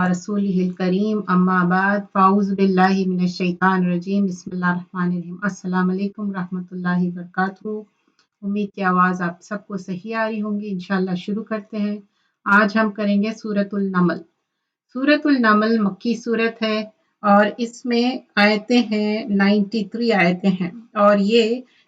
रसूलिहिल करीम अम्मा बाद फ़ाऊज़ु बिल्लाहि मिनश शैतानिर रजीम बिस्मिल्लाहिर रहमानिर रहीम अस्सलामु अलैकुम रहमतुल्लाहि व बरकातुहू। उम्मीद की आवाज़ आप सबको सही आ रही होंगी। इंशाल्लाह शुरू करते हैं। आज हम करेंगे सूरतुल नमल। सूरतुल नमल मक्की सूरत है और इसमें आयतें हैं 93 आयतें हैं और ये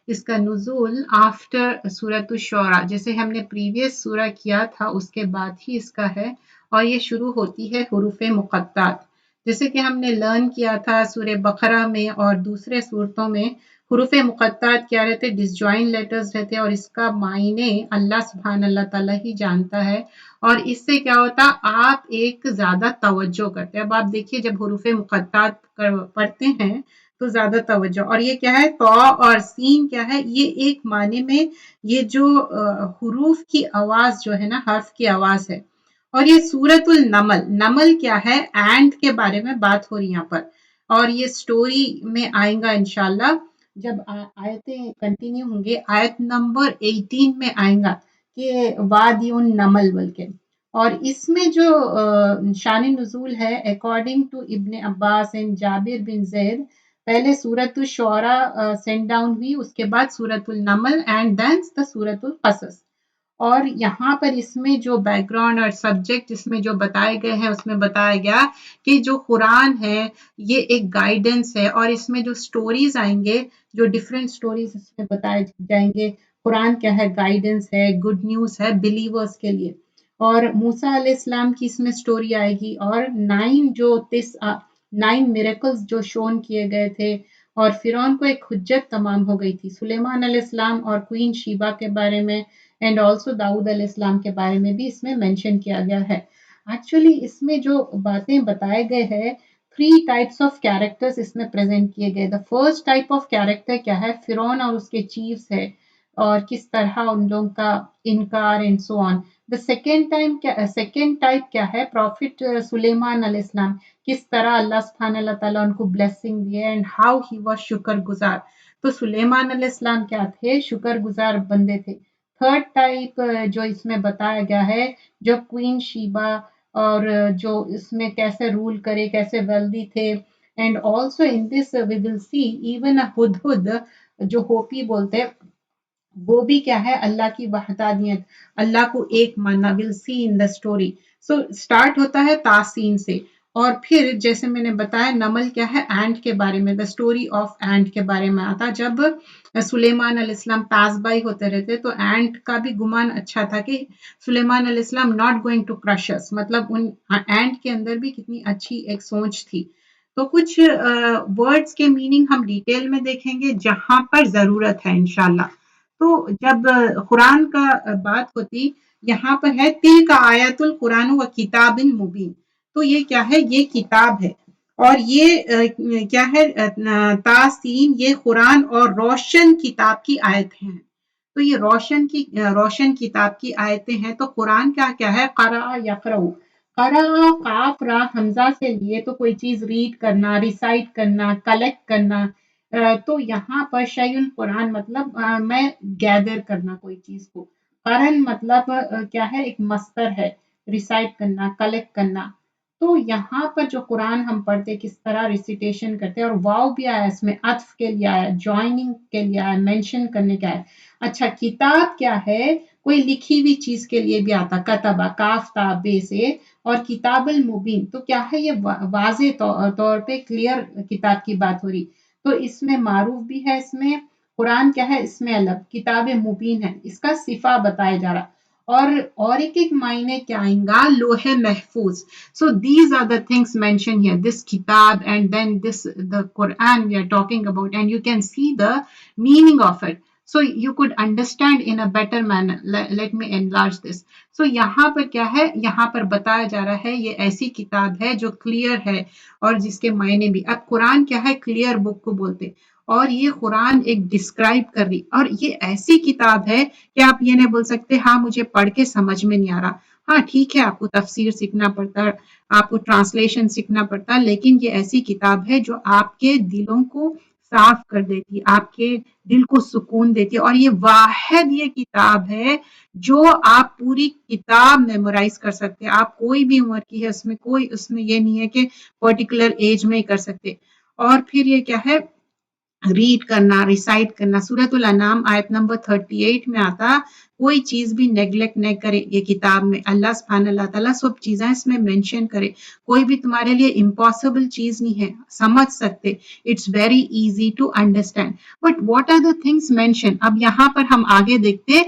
इसका नुज़ूल आफ्टर सूरतुश शोरा, जैसे हमने प्रीवियस सूरा किया था उसके बाद ही इसका है और ये शुरू होती है हुरूफ़े मुक़त्तात। जैसे कि हमने लर्न किया था सूरह बकरा में और दूसरे सूरतों में हुरूफ़े मुक़त्तात क्या रहते, डिसजॉइंट लेटर्स रहते और इसका मायने अल्लाह सुब्हान अल्लाह ताला ही जानता है और इससे क्या होता, आप एक ज़्यादा तवज्जो करते हैं। अब आप देखिए जब हुरूफ़े मुक़त्तात पढ़ते हैं तो ज़्यादा तवज्जो, और ये क्या है तौ और सीन क्या है, ये एक माने में ये जो हुरूफ की आवाज़ जो है ना, हर्फ की आवाज़ है। और ये सूरतुल नमल, नमल क्या है, एंड के बारे में बात हो रही है यहाँ पर और ये स्टोरी में आएगा इंशाल्लाह जब आयतें कंटिन्यू होंगे। आयत नंबर 18 में आएगा कि वादियुन नमल बोल के, और इसमें जो शान नुज़ूल है according to Ibn Abbas and Jabir bin Zaid, पहले सूरतुल शोरा सेंड डाउन हुई, उसके बाद सूरतुल नमल एंड देन द सूरतुल क़सस। और यहाँ पर इसमें जो बैकग्राउंड और सब्जेक्ट इसमें जो बताए गए हैं उसमें बताया गया कि जो कुरान है ये एक गाइडेंस है और इसमें जो स्टोरीज आएंगे, जो डिफरेंट स्टोरीज इसमें बताए जाएंगे, कुरान क्या है, गाइडेंस है, गुड न्यूज़ है बिलीवर्स के लिए। और मूसा अलैहिस्सलाम की इसमें स्टोरी आएगी और 9 मिरेकल्स जो शोन किए गए थे और फिरौन को एक हुज्जत तमाम हो गई थी, सुलेमान अलैहिस्सलाम और क्वीन शीबा के बारे में एंड ऑल्सो दाऊद अलैहिस्सलाम के बारे में भी इसमें मेंशन किया गया है। एक्चुअली इसमें जो बातें बताए गए हैं, 3 टाइप्स ऑफ कैरेक्टर्स इसमें प्रेजेंट किए गए। The first type of character क्या है, फिरौन और उसके चीफ्स है और किस तरह उन लोगों का इनकार and so on. The second type क्या है, प्रॉफिट सुलेमान अलैहिस्सलाम, किस तरह अल्लाह सुब्हानहू व तआला उनको ब्लेसिंग दिए एंड हाउ ही वाज शुक्रगुजार। तो सुलेमान अलैहिस्सलाम क्या थे, शुक्रगुजार बंदे थे। थर्ड टाइप जो इसमें बताया गया है, जो क्वीन शीबा और जो इसमें कैसे रूल करे, कैसे वेल्दी थे, and also in this we will see even हुदहुद जो होपी बोलते हैं, वो भी क्या है, अल्लाह की वहदानियत, अल्लाह को एक मानना, will see in the story. So start होता है तासीन से और फिर जैसे मैंने बताया नमल क्या है, एंट के बारे में, द स्टोरी ऑफ एंट के बारे में आता। जब सुलेमान अलैहिस्सलाम पास बाई होते रहते तो एंट का भी गुमान अच्छा था कि सुलेमान अलैहिस्सलाम नॉट गोइंग टू क्रश अस, मतलब उन एंट के अंदर भी कितनी अच्छी एक सोच थी। तो कुछ वर्ड्स के मीनिंग हम डिटेल में देखेंगे जहां पर जरूरत है इंशाल्लाह। तो जब कुरान का बात होती, यहाँ पर है तिल का आयतुल कुरान व किताबिन मुबीन, तो ये क्या है, ये किताब है और ये क्या है, तासीन, ये कुरान और रोशन किताब की आयतें हैं। तो ये रोशन किताब की आयतें हैं। तो कुरान क्या क्या है, करा यकरऊ, करा काफ रा हमजा से लिए तो कोई चीज रीड करना, रिसाइट करना, कलेक्ट करना। तो यहाँ पर शयुल कुरान मतलब मैं गैदर करना कोई चीज को, करन मतलब क्या है, एक मस्तर है, रिसाइट करना, कलेक्ट करना। तो यहाँ पर जो कुरान हम पढ़ते किस तरह रिसिटेशन करते हैं, और वाव भी आया इसमें, अत्फ के लिए आया, ज्वाइनिंग के लिए आया, मेंशन करने का है। अच्छा किताब क्या है, कोई लिखी हुई चीज के लिए भी आता, कतबा काफ ताबे से, और किताबुल मुबीन तो क्या है, ये वाजे तौर पे क्लियर किताब की बात हो रही। तो इसमें मारूफ भी है, इसमें कुरान क्या है, इसमें अलग किताब मुबीन है, इसका सिफा बताया जा रहा। और एक मायने क्या आएगा, लोहे महफूज। So these are the things mentioned here, this kitab and then this the Quran we are talking about, and you can see the meaning of it, so you could understand in a better manner. Let me enlarge this. So यहाँ पर क्या है, यहाँ पर बताया जा रहा है ये ऐसी किताब है जो क्लियर है और जिसके मायने भी, अब कुरान क्या है, क्लियर बुक को बोलते, और ये कुरान एक डिस्क्राइब कर रही, और ये ऐसी किताब है कि आप ये नहीं बोल सकते हाँ मुझे पढ़ के समझ में नहीं आ रहा। हाँ ठीक है, आपको तफसीर सीखना पड़ता है, आपको ट्रांसलेशन सीखना पड़ता है, लेकिन ये ऐसी किताब है जो आपके दिलों को صاف کر دیتی ہے، آپ کے دل کو سکون دیتی ہے، اور یہ واحد یہ کتاب ہے جو آپ پوری کتاب میمورائز کر سکتے ہیں. آپ کوئی بھی عمر کی ہے، اس میں یہ نہیں ہے کہ پرٹیکولر ایج میں ہی کر سکتے. اور پھر یہ کیا ہے، ریڈ کرنا، ریسائٹ کرنا. سورۃ الانعام آیت نمبر 38 میں آتا کوئی چیز بھی نیگلیکٹ نہ کرے یہ کتاب میں. اللہ سبحانہ اللہ تعالیٰ سب چیزیں اس میں مینشن کرے. کوئی بھی تمہارے لیے امپاسبل چیز نہیں ہے، سمجھ سکتے. It's very easy to understand. But what are the things mention? اب یہاں پر ہم آگے دیکھتے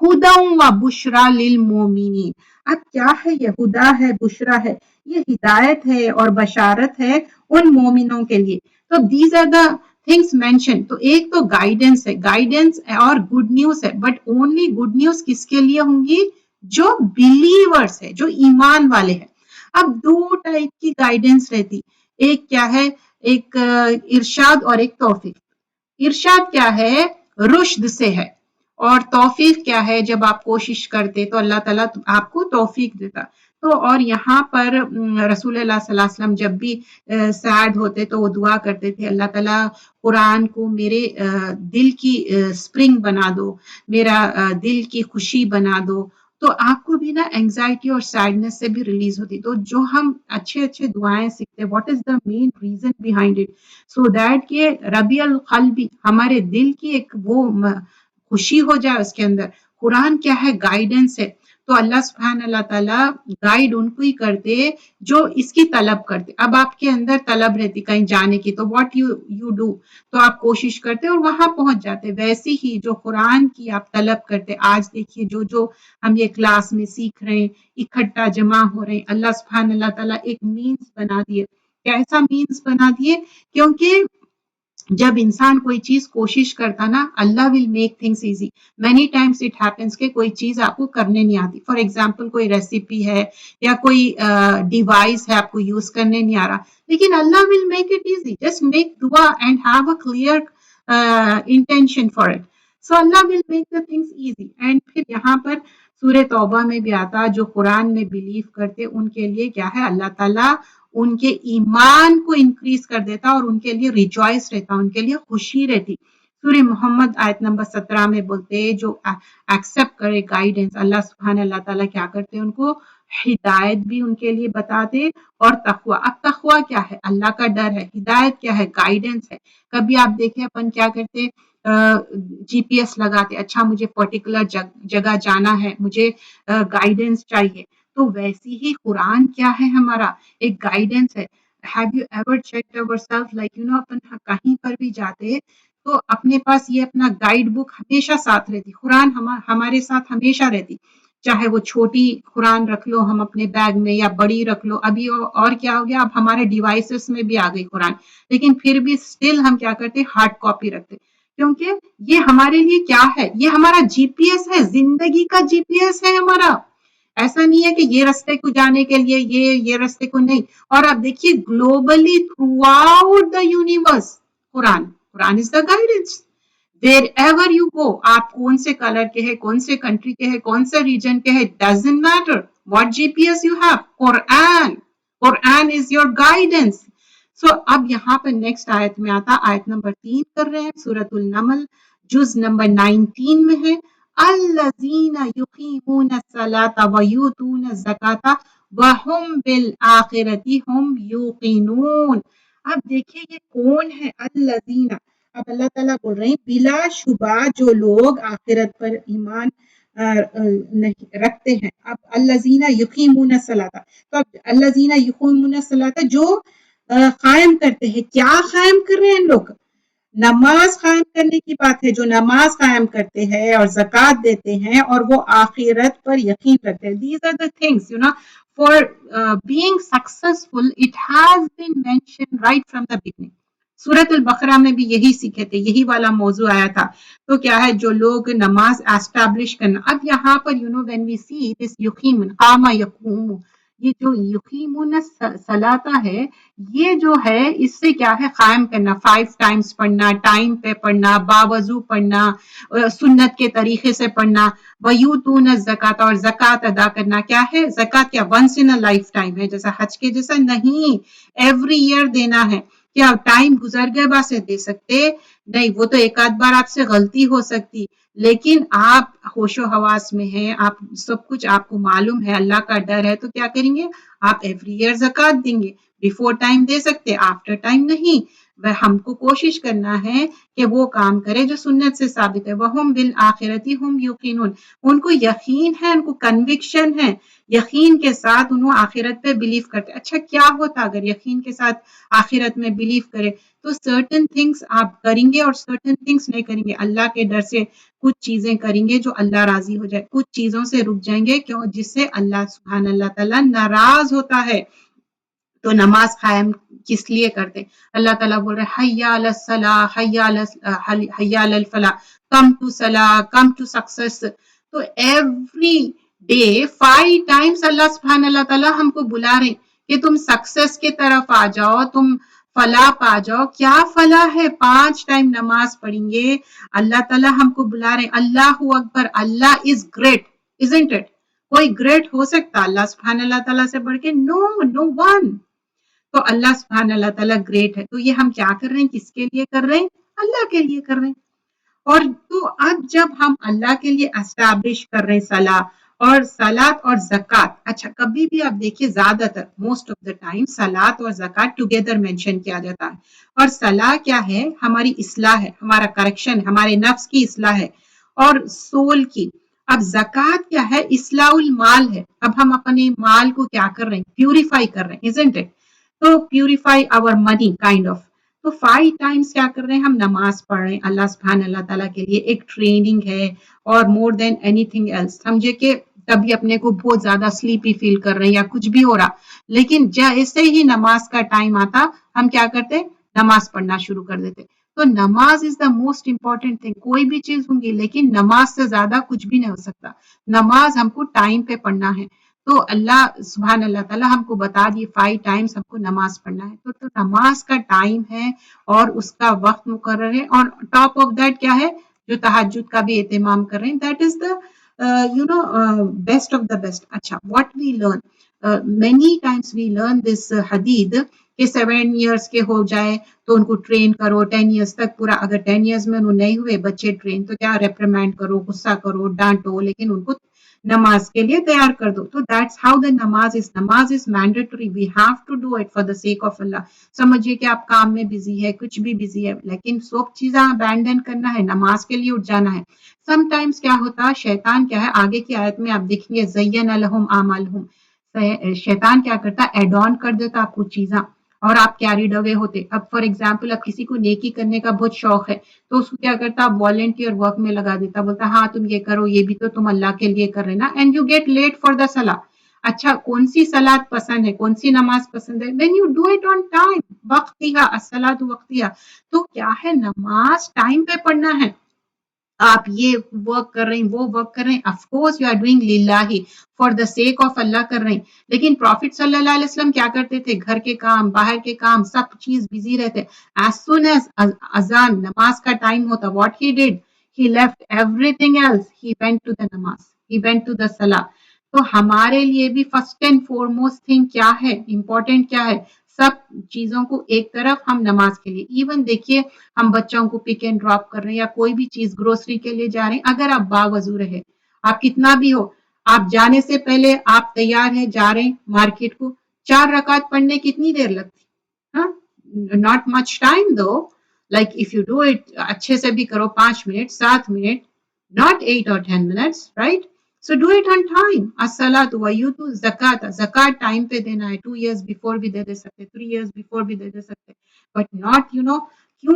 ہدی و بشریٰ للمومنین. اب کیا ہے یہ؟ ہدا ہے، بشرا ہے، یہ ہدایت ہے اور بشارت ہے ان مومنوں کے لیے. تو these are the things mention. تو ایک تو گائیڈنس ہے، گائیڈنس اور گڈ نیوز ہے. بٹ اونلی گڈ نیوز کس کے لیے ہوں گی؟ جو بلیورز ہے، جو ایمان والے ہیں. اب دو ٹائپ کی گائیڈنس رہتی. ایک کیا ہے؟ ایک ارشاد اور ایک توفیق. ارشاد کیا ہے؟ رشد سے ہے. اور توفیق کیا ہے؟ جب آپ کوشش کرتے تو اللہ تعالیٰ آپ کو توفیق دیتا. تو اور یہاں پر رسول اللہ صلی اللہ علیہ وسلم جب بھی سیڈ ہوتے تو وہ دعا کرتے تھے، اللہ تعالیٰ قرآن کو میرے دل کی سپرنگ بنا دو، میرا دل کی خوشی بنا دو. تو آپ کو بھی نا اینگزائٹی اور سیڈنس سے بھی ریلیز ہوتی. تو جو ہم اچھے اچھے دعائیں سیکھتے، what is the main reason behind it? So that کہ ربیع القلبی، ہمارے دل کی ایک وہ خوشی ہو جائے اس کے اندر. قرآن کیا ہے؟ گائیڈنس ہے. تو اللہ سبحانہ اللہ تعالیٰ گائیڈ ان کو ہی کرتے جو اس کی طلب کرتے. اب آپ کے اندر طلب رہتی کہیں جانے کی، تو واٹ یو ڈو، تو آپ کوشش کرتے اور وہاں پہنچ جاتے. ویسے ہی جو قرآن کی آپ طلب کرتے، آج دیکھیے جو ہم یہ کلاس میں سیکھ رہے ہیں، اکٹھا جمع ہو رہے ہیں، اللہ سبحانہ اللہ تعالیٰ ایک مینس بنا دیے. کیسا مینس بنا دیے؟ کیونکہ جب انسان کوئی چیز کوشش کرتا نا، اللہ will make things easy. Many times it happens کہ کوئی چیز آپ کو کرنے نہیں آتی. فار ایگزامپل کوئی ریسیپی ہے یا کوئی ڈیوائس ہے آپ کو یوز کرنے نہیں آ رہا، لیکن اللہ will make it easy. Just make دعا and have a clear intention for it. So اللہ will make the things easy. And پھر یہاں پر سورہ توبہ میں بھی آتا جو قرآن میں بلیو کرتے ان کے لیے کیا ہے؟ اللہ تعالیٰ ان کے ایمان کو انکریز کر دیتا اور ان کے لیے ریجوائس رہتا، ان کے لیے خوشی رہتی. سورہ محمد آیت نمبر 17 میں بولتے جو ایکسپٹ کرے گائیڈنس، اللہ سبحانہ اللہ تعالیٰ کیا کرتے؟ ان کو ہدایت بھی ان کے لیے بتاتے اور تقوی. اب تقوی کیا ہے؟ اللہ کا ڈر ہے. ہدایت کیا ہے؟ گائیڈنس ہے. کبھی آپ دیکھیں اپن کیا کرتے، جی پی ایس لگاتے، اچھا مجھے پرٹیکولر جگہ جانا ہے، مجھے گائیڈنس چاہیے. تو ویسی ہی قرآن کیا ہے؟ ہمارا ایک گائیڈنس ہے. Have you ever checked ourselves like اپن کہیں پر بھی جاتے تو اپنے پاس یہ اپنا گائیڈ بک ہمیشہ ساتھ رہتی. قرآن ہمارے ساتھ ہمیشہ رہتی. چاہے وہ چھوٹی قرآن رکھ لو ہم اپنے بیگ میں یا بڑی رکھ لو. ابھی اور کیا ہو گیا، اب ہمارے ڈیوائسز میں بھی آ گئی قرآن، لیکن پھر بھی سٹل ہم کیا کرتے؟ ہارڈ کاپی رکھتے. کیونکہ یہ ہمارے لیے کیا ہے؟ یہ ہمارا جی پی ایس ہے، زندگی کا جی پی ایس ہے ہمارا. ایسا نہیں ہے کہ یہ رستے کو جانے کے لیے یہ رستے کو نہیں. اور آپ دیکھیے globally through out the universe Quran is the guidance. Where ever you go, آپ کون سے کلر کے ہیں، کون سے کنٹری کے ہیں، کون سے ریجن کے ہیں، doesn't matter what G P S you have, قرآن از یور گائیڈنس. سو اب یہاں پہ نیکسٹ آیت میں آتا، آیت نمبر 3 کر رہے ہیں، سورۃ النمل جز نمبر 19 میں ہے، الذین یقیمون الصلاۃ ویؤتون الزکاۃ وہم بالآخرۃ ہم یوقنون. اب دیکھیے یہ کون ہے؟ الذین. اب اللہ تعالیٰ بول رہے ہیں بلا شبہ جو لوگ آخرت پر ایمان نہیں رکھتے ہیں. اب الذین یقیمون الصلاۃ، تو اب الذین یقیمون الصلاۃ جو قائم کرتے ہیں. کیا قائم کر رہے ہیں لوگ؟ نماز قائم کرنے کی بات ہے. جو نماز قائم کرتے ہیں اور زکوٰۃ دیتے ہیں اور وہ آخرت پر یقین رکھتے ہیں. These are the things for being successful. It has been mentioned right from the beginning. سورۃ البقرہ میں بھی یہی سیکھے تھے، یہی والا موضوع آیا تھا. تو کیا ہے؟ جو لوگ نماز اسٹیبلش کرنا. اب یہاں پر when we see this یقیم، قام یقوم، یہ جو یقیمون صلاۃ ہے، یہ جو ہے اس سے کیا ہے؟ قائم کرنا، 5 ٹائمز پڑھنا، ٹائم پہ پڑھنا، باوضو پڑھنا، سنت کے طریقے سے پڑھنا. ویؤتون الزکاۃ، اور زکوٰۃ ادا کرنا. کیا ہے زکوٰۃ؟ کیا ونس ان لائف ٹائم ہے، جیسا حج کے جیسا نہیں، ایوری ایئر دینا ہے. क्या टाइम गुजर गए बस दे सकते नहीं, वो तो एक आध बार आपसे गलती हो सकती, लेकिन आप होशो हवास में हैं, आप सब कुछ आपको मालूम है, अल्लाह का डर है, तो क्या करेंगे आप एवरी ईयर ज़कात देंगे। बिफोर टाइम दे सकते, आफ्टर टाइम नहीं। वह हमको कोशिश करना है कि वो काम करे जो सुन्नत से साबित है। वहुम बिल आखिरती हुम युकीनून, उनको यकीन है, उनको कन्विक्शन है, यकीन के साथ उन्होंने आखिरत पे बिलीव करते। अच्छा क्या होता अगर यकीन के साथ आखिरत में बिलीव करे, तो सर्टेन थिंग्स आप करेंगे और सर्टेन थिंग्स नहीं करेंगे। अल्लाह के डर से कुछ चीजें करेंगे जो अल्लाह राजी हो जाए, कुछ चीजों से रुक जाएंगे क्यों, जिससे अल्लाह सुभान अल्लाह ताला नाराज होता है। तो नमाज कायम किस लिए करते, अल्लाह ताला बोल रहे हय्या अलस सलाह, हय्या अलल फलाह, कम टू सलाह, कम टू सक्सेस। तो एवरी डे 5 टाइम्स अल्लाह सुभान अल्लाह ताला हमको बुला रहे कि तुम सक्सेस की तरफ आ जाओ, तुम फलाह पा जाओ। क्या फलाह है, 5 टाइम नमाज पढ़ेंगे, अल्लाह ताला हमको बुला रहे, अल्लाहू अकबर, अल्लाह इज ग्रेट, इजंट इट? कोई ग्रेट हो सकता अल्लाह सुभान अल्लाह ताला से बढ़ के? No, no one. तो अल्लाह सुभान अल्लाह ताला ग्रेट है। तो ये हम क्या कर रहे हैं, किसके लिए कर रहे हैं, अल्लाह के लिए कर रहे हैं। और तो अब जब हम अल्लाह के लिए एस्टैब्लिश कर रहे हैं सलाह और सलात और ज़कात, अच्छा कभी भी आप देखिए ज्यादातर मोस्ट ऑफ द टाइम सलात और ज़कात टुगेदर मेंशन किया जाता है। और सलाह क्या है, हमारी इस्लाह है, हमारा करेक्शन, हमारे नफ्स की इस्लाह है और सोल की। अब ज़कात क्या है, इस्लाउल माल है। अब हम अपने माल को क्या कर रहे हैं, प्यूरिफाई कर रहे हैं, इजंट इट? तो purify our money kind of. तो 5 टाइम्स क्या कर रहे हैं, हम नमाज पढ़ रहे हैं अल्लाह सुभान अल्लाह ताला के लिए, एक ट्रेनिंग है। और मोर देन एनीथिंग एल्स समझे कि कभी अपने को बहुत ज्यादा स्लीपी फील कर रहे हैं या कुछ भी हो रहा, लेकिन जैसे ही नमाज का टाइम आता हम क्या करते, नमाज पढ़ना शुरू कर देते। तो नमाज is the most important thing. कोई भी चीज होंगी लेकिन नमाज से ज्यादा कुछ भी नहीं हो सकता। नमाज हमको टाइम पे पढ़ना है। तो अल्लाह सुभान अल्लाह ताला हमको बता दिए 5 टाइम्स हमको नमाज पढ़ना है। तो नमाज का टाइम है और उसका वक्त मुकर्रर है, और टॉप ऑफ दैट क्या है, जो तहज्जुद का भी एहतमाम कर रहे हैं, that is the best of the best. अच्छा what we learn, many times we learn this हदीद कि 7 इयर्स के हो जाए तो उनको ट्रेन करो, 10 इयर्स तक पूरा, अगर 10 इयर्स में उन्होंने नहीं हुए बच्चे ट्रेन, तो क्या रेप्रिमेंड करो, गुस्सा करो, डांटो, लेकिन उनको नमाज के लिए तैयार कर दो। तो दैट्स हाउ द नमाज is mandatory, we have to do it for the sake of अल्लाह। समझिए कि आप काम में बिजी है, कुछ भी बिजी है, लेकिन सब चीजें अबैंडन करना है, नमाज के लिए उठ जाना है। समटाइम्स क्या होता है, शैतान क्या है, आगे की आयत में आप देखेंगे ज़य्यन लहुम आमालहुम, शैतान क्या करता है, एड ऑन कर देता आपको चीजें और आप कैरिड अवे होते। अब फॉर एग्जाम्पल अब किसी को नेकी करने का बहुत शौक है, तो उसको क्या करता, वॉलेंटियर वर्क में लगा देता, बोलता हाँ तुम ये करो, ये भी तो तुम अल्लाह के लिए कर रहे ना, and you get late for the सलाह। अच्छा कौन सी सलात पसंद है, कौन सी नमाज पसंद है, when you do it on time, वक्तिहा, अस्सलातु वक्तिहा। तो क्या है, नमाज टाइम पे पढ़ना है। आप ये वर्क कर रहे हैं, वो वर्क कर रहे हैं, of course you are doing लिल्लाही, फॉर द सेक ऑफ अल्लाह कर रहे हैं। लेकिन प्रॉफिट सल्लल्लाहु अलैहि वसल्लम क्या करते थे, घर के काम, बाहर के काम, सब चीज बिजी रहते। एज सुन एज अजान, नमाज का टाइम होता, what he did, he left everything else, he went to the नमाज, ही वेंट टू द सलाह। तो हमारे लिए भी फर्स्ट एंड फॉरमोस्ट थिंग क्या है, इंपॉर्टेंट क्या है, सब चीजों को एक तरफ, हम नमाज के लिए। इवन देखिए हम बच्चों को पिक एंड ड्रॉप कर रहे हैं या कोई भी चीज ग्रोसरी के लिए जा रहे हैं, अगर आप बावजू रहे, आप कितना भी हो, आप जाने से पहले आप तैयार हैं, जा रहे हैं मार्केट को, 4 रकात पढ़ने कितनी देर लगती, हाँ, नॉट मच टाइम दो। Like if you do it अच्छे से भी करो, 5 मिनट 7 मिनट, not 8 or 10 minutes, right? So do it on time. अस्सलातु व यूतु ज़कात, ज़कात टाइम पे देना है, 2 इयर्स बिफोर भी दे सकते, 3 इयर्स बिफोर भी दे सकते, बट नॉट क्यों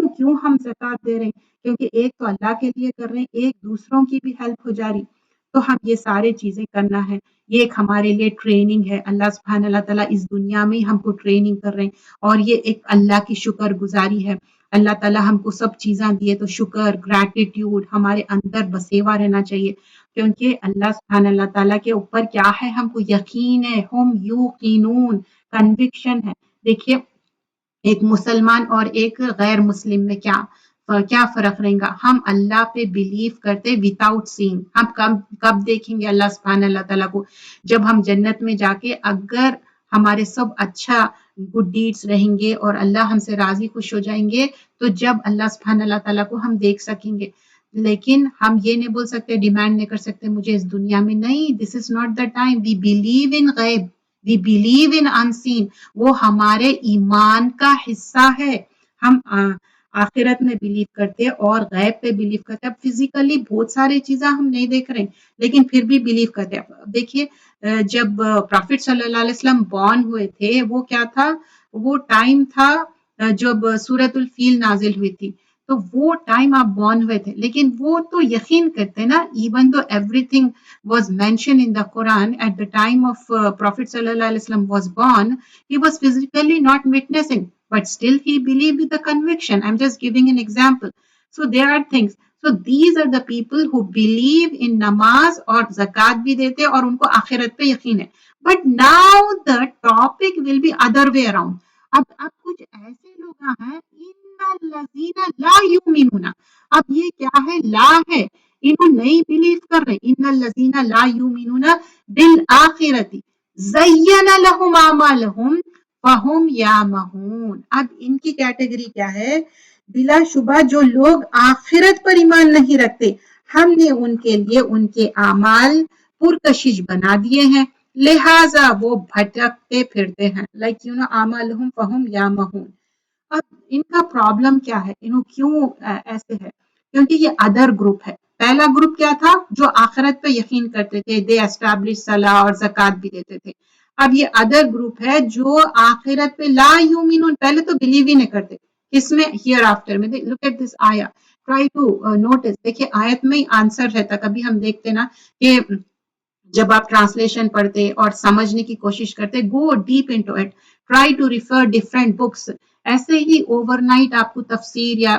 क्यों हम ज़कात दे रहे हैं, क्योंकि एक तो अल्लाह के लिए कर रहे हैं, एक दूसरों की भी हेल्प हो जा रही। तो हम ये सारे चीजें करना है, ये एक हमारे लिए ट्रेनिंग है। अल्लाह सुब्हान अल्लाह ताला इस दुनिया में हमको ट्रेनिंग कर रहे हैं, और ये एक अल्लाह की शुक्र गुजारी है। अल्लाह ताला हमको सब चीजें दिए, तो शुक्र, ग्रैटिट्यूड हमारे अंदर बसेवा रहना चाहिए, क्योंकि अल्लाह सुब्हान अल्लाह ताला के ऊपर क्या है, हमको यकीन है, हम यूकीनून, कन्विक्शन है। देखिए एक मुसलमान और एक गैर मुस्लिम में क्या फर्क रहेगा, हम अल्लाह पे बिलीव करते विदाउट सीइंग। हम कब कब देखेंगे अल्लाह सुब्हान अल्लाह ताला को, जब हम जन्नत में जाके, अगर ہمارے سب اچھا گڈ ڈیڈس رہیں گے اور اللہ ہم سے راضی خوش ہو جائیں گے تو جب اللہ سبحانہ اللہ تعالیٰ کو ہم دیکھ سکیں گے. لیکن ہم یہ نہیں بول سکتے, ڈیمانڈ نہیں کر سکتے مجھے اس دنیا میں, نہیں, this is not the time. We believe in غیب, وی بلیو ان انسین, وہ ہمارے ایمان کا حصہ ہے. ہم آخرت میں بلیو کرتے اور غیب پہ بلیو کرتے. اب فزیکلی بہت ساری چیزیں ہم نہیں دیکھ رہے لیکن پھر بھی بلیو کرتے. دیکھیے جب پرافٹ صلی اللہ علیہ وسلم بورن ہوئے تھے وہ کیا تھا, وہ ٹائم تھا جب سورۃ الفیل نازل ہوئی تھی, تو وہ ٹائم آپ بورن ہوئے تھے. لیکن وہ تو یقین کرتے نا, even though every thing was mentioned in the Quran at the time of Prophet sallallahu alaihi wasallam was born, he was physically not witnessing, but still he believed with the conviction. I'm just giving an example. So there are things. So these are the people who believe in namaz اور zakat بھی دیتے اور ان کو آخرت پہ یقین ہے. But now the topic will be other way around. اب کچھ ایسے لوگ ہیں ان الذین لا یؤمنون. اب یہ کیا ہے, لا ہے, انہوں نہیں بلیو کر رہے. ان الذین لا یؤمنون بالآخرۃ زین لهم اعمالهم فهم یعمہون. اب ان کی کیٹیگری کیا ہے, بلا شبہ جو لوگ آخرت پر ایمان نہیں رکھتے ہم نے ان کے لیے ان کے اعمال پرکشش بنا دیے ہیں, لہٰذا وہ بھٹکتے پھرتے ہیں. لائک یو نو اعمالهم فهم یعمہون. اب ان کا پرابلم کیا ہے, انہوں کیوں ایسے ہے, کیونکہ یہ ادر گروپ ہے. پہلا گروپ کیا تھا, جو آخرت پہ یقین کرتے تھے, دے اسٹیبلش صلاح اور زکات بھی دیتے تھے. اب یہ ادر گروپ ہے جو آخرت پہ لا یؤمنون, پہلے تو بلیو ہی نہیں کرتے. اس میں ہیئر آفٹر میں لک ایٹ دس آیا, ٹرائی ٹو نوٹس. دیکھیے آیت میں ہی آنسر رہتا. کبھی ہم دیکھتے نا کہ جب آپ ٹرانسلیشن پڑھتے اور سمجھنے کی کوشش کرتے, go deep into it, try to refer different books. ایسے ہی اوور نائٹ آپ کو تفسیر یا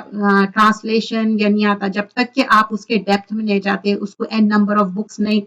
ٹرانسلیشن یا نہیں آتا جب تک کہ آپ اس کے ڈیپتھ میں نہیں جاتے, اس کو این نمبر آف بکس نہیں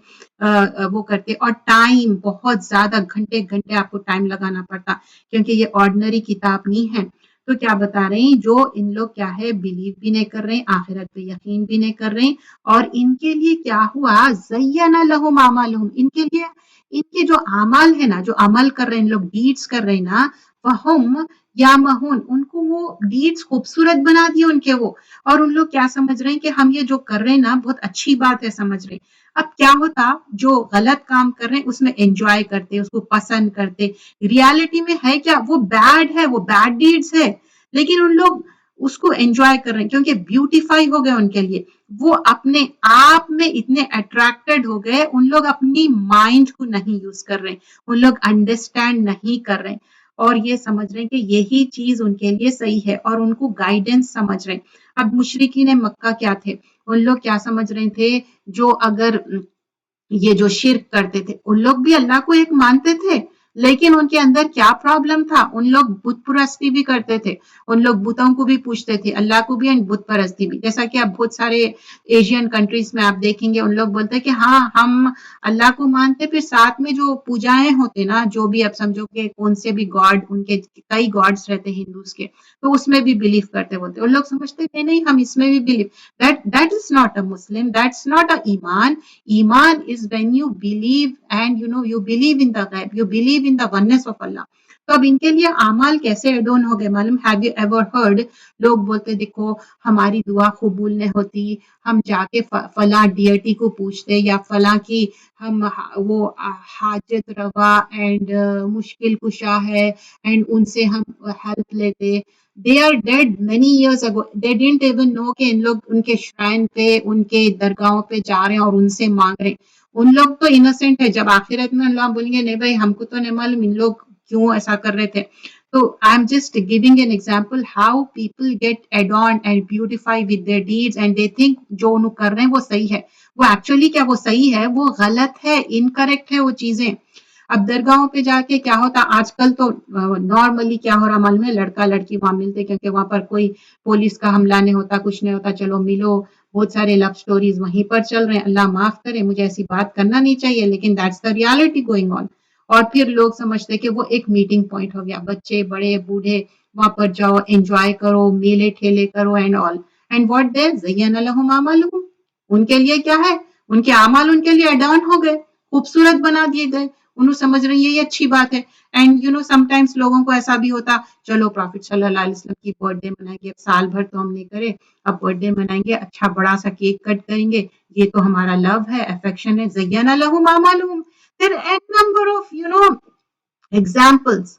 وہ کرتے. اور ٹائم بہت زیادہ, گھنٹے گھنٹے آپ کو ٹائم لگانا پڑتا, کیونکہ یہ آرڈنری کتاب نہیں ہے. تو کیا بتا رہے ہیں, جو ان لوگ کیا ہے, بلیو بھی نہیں کر رہے, آخرت پہ یقین بھی نہیں کر رہے, اور ان کے لیے کیا ہوا, زین لہم اعمالہم, ان کے لیے ان کے جو اعمال ہے نا, جو عمل کر رہے ہیں ان لوگ, ڈیڈس کر رہے ہیں نا, فہم یعمہون, ان کو وہ ڈیڈس خوبصورت بنا دیے ان کے وہ. اور ان لوگ کیا سمجھ رہے ہیں کہ ہم یہ جو کر رہے ہیں نا بہت اچھی بات ہے سمجھ رہے ہیں. اب کیا ہوتا, جو غلط کام کر رہے ہیں اس میں انجوائے کرتے, اس کو پسند کرتے. ریالٹی میں ہے کیا, وہ بیڈ ہے, وہ بیڈ ڈیڈس ہے, لیکن ان لوگ اس کو انجوائے کر رہے ہیں کیونکہ بیوٹیفائی ہو گئے ان کے لیے. وہ اپنے آپ میں اتنے اٹریکٹڈ ہو گئے, ان لوگ اپنی مائنڈ کو نہیں یوز کر رہے, ان لوگ انڈرسٹینڈ نہیں کر رہے, اور یہ سمجھ رہے ہیں کہ یہی چیز ان کے لیے صحیح ہے, اور ان کو گائیڈنس سمجھ رہے ہیں. اب مشرکین مکہ کیا تھے, ان لوگ کیا سمجھ رہے تھے, جو اگر یہ جو شرک کرتے تھے, ان لوگ بھی اللہ کو ایک مانتے تھے, لیکن ان کے اندر کیا پرابلم تھا, ان لوگ بت پرستی بھی کرتے تھے, ان لوگ بتوں کو بھی پوچھتے تھے, اللہ کو بھی, بت پرستی بھی. جیسا کہ اب بہت سارے ایشین کنٹریز میں آپ دیکھیں گے, ان لوگ بولتے ہیں کہ ہاں ہم اللہ کو مانتے, پھر ساتھ میں جو پوجائیں ہوتے نا, جو بھی اب سمجھو کہ کون سے بھی گاڈ, ان کے کئی گاڈس رہتے ہندوز کے, تو اس میں بھی بلیو کرتے بولتے. ان لوگ سمجھتے کہ نہیں ہم اس میں بھی blue. that is not a Muslim, that's not a ایمان. Iman is when you believe and you believe in the ghaib, you believe in the oneness of Allah. تو اب ان کے لیے اعمال کیسے ایڈ آن ہو گئے معلوم, ہیو یو ایور ہرڈ, لوگ بولتے دیکھو ہماری دعا قبول نہیں ہوتی, ہم جا کے فلاں ڈیٹی کو پوچھتے, یا فلاں کی ہم وہ حاجت روا اینڈ مشکل کشا ہے اینڈ ان سے ہم ہیلپ لیتے. They are dead many years ago. They didn't even know کہ ان لوگ ان کے شرائن پہ, ان کے درگاہوں پہ جا رہے ہیں اور ان سے مانگ رہے ہیں. ان لوگ تو انوسینٹ ہے, جب آخرت میں اللہ بولیں گے نہیں بھائی ہم کو تو نہیں معلوم ان لوگ کیوں ایسا کر رہے تھے. تو I am just giving an example how people get adorned and beautify with their deeds and they think جو انہوں کر رہے ہیں وہ صحیح ہے. وہ ایکچولی کیا وہ صحیح ہے, وہ غلط ہے, انکریکٹ ہے وہ چیزیں. اب درگاہوں پہ جا کے کیا ہوتا, آج کل تو نارملی کیا ہو رہا معلوم ہے, لڑکا لڑکی وہاں ملتے کیونکہ وہاں پر کوئی پولیس کا حملہ نہیں ہوتا, کچھ نہیں ہوتا, چلو ملو. بہت سارے لو سٹوریز وہیں پر چل رہے ہیں, اللہ معاف کرے مجھے ایسی بات کرنا نہیں چاہیے, لیکن that's the reality going on. اور پھر لوگ سمجھتے کہ وہ ایک میٹنگ پوائنٹ ہو گیا, بچے بڑے بوڑھے وہاں پر جاؤ, انجوائے کرو, میلے ٹھیلے کرو and all. And what they زین لہم اعمالہم, ان کے لیے کیا ہے, ان کے اعمال ان کے لیے ایڈ آن ہو گئے, خوبصورت بنا دیے گئے, انہوں سمجھ رہے ہیں یہ اچھی بات ہے. एंड यू नो समटाइम्स लोगों को ऐसा भी होता, चलो प्रॉफिट सल्लल्लाहु अलैहि वसल्लम की बर्थडे मनाएंगे, साल भर तो हम नहीं करे, अब बर्थडे मनाएंगे, अच्छा बड़ा सा केक कट करेंगे, ये तो हमारा लव है, अफेक्शन है, ज़य्यना लहुम अमालुहुम, there n number of you know examples.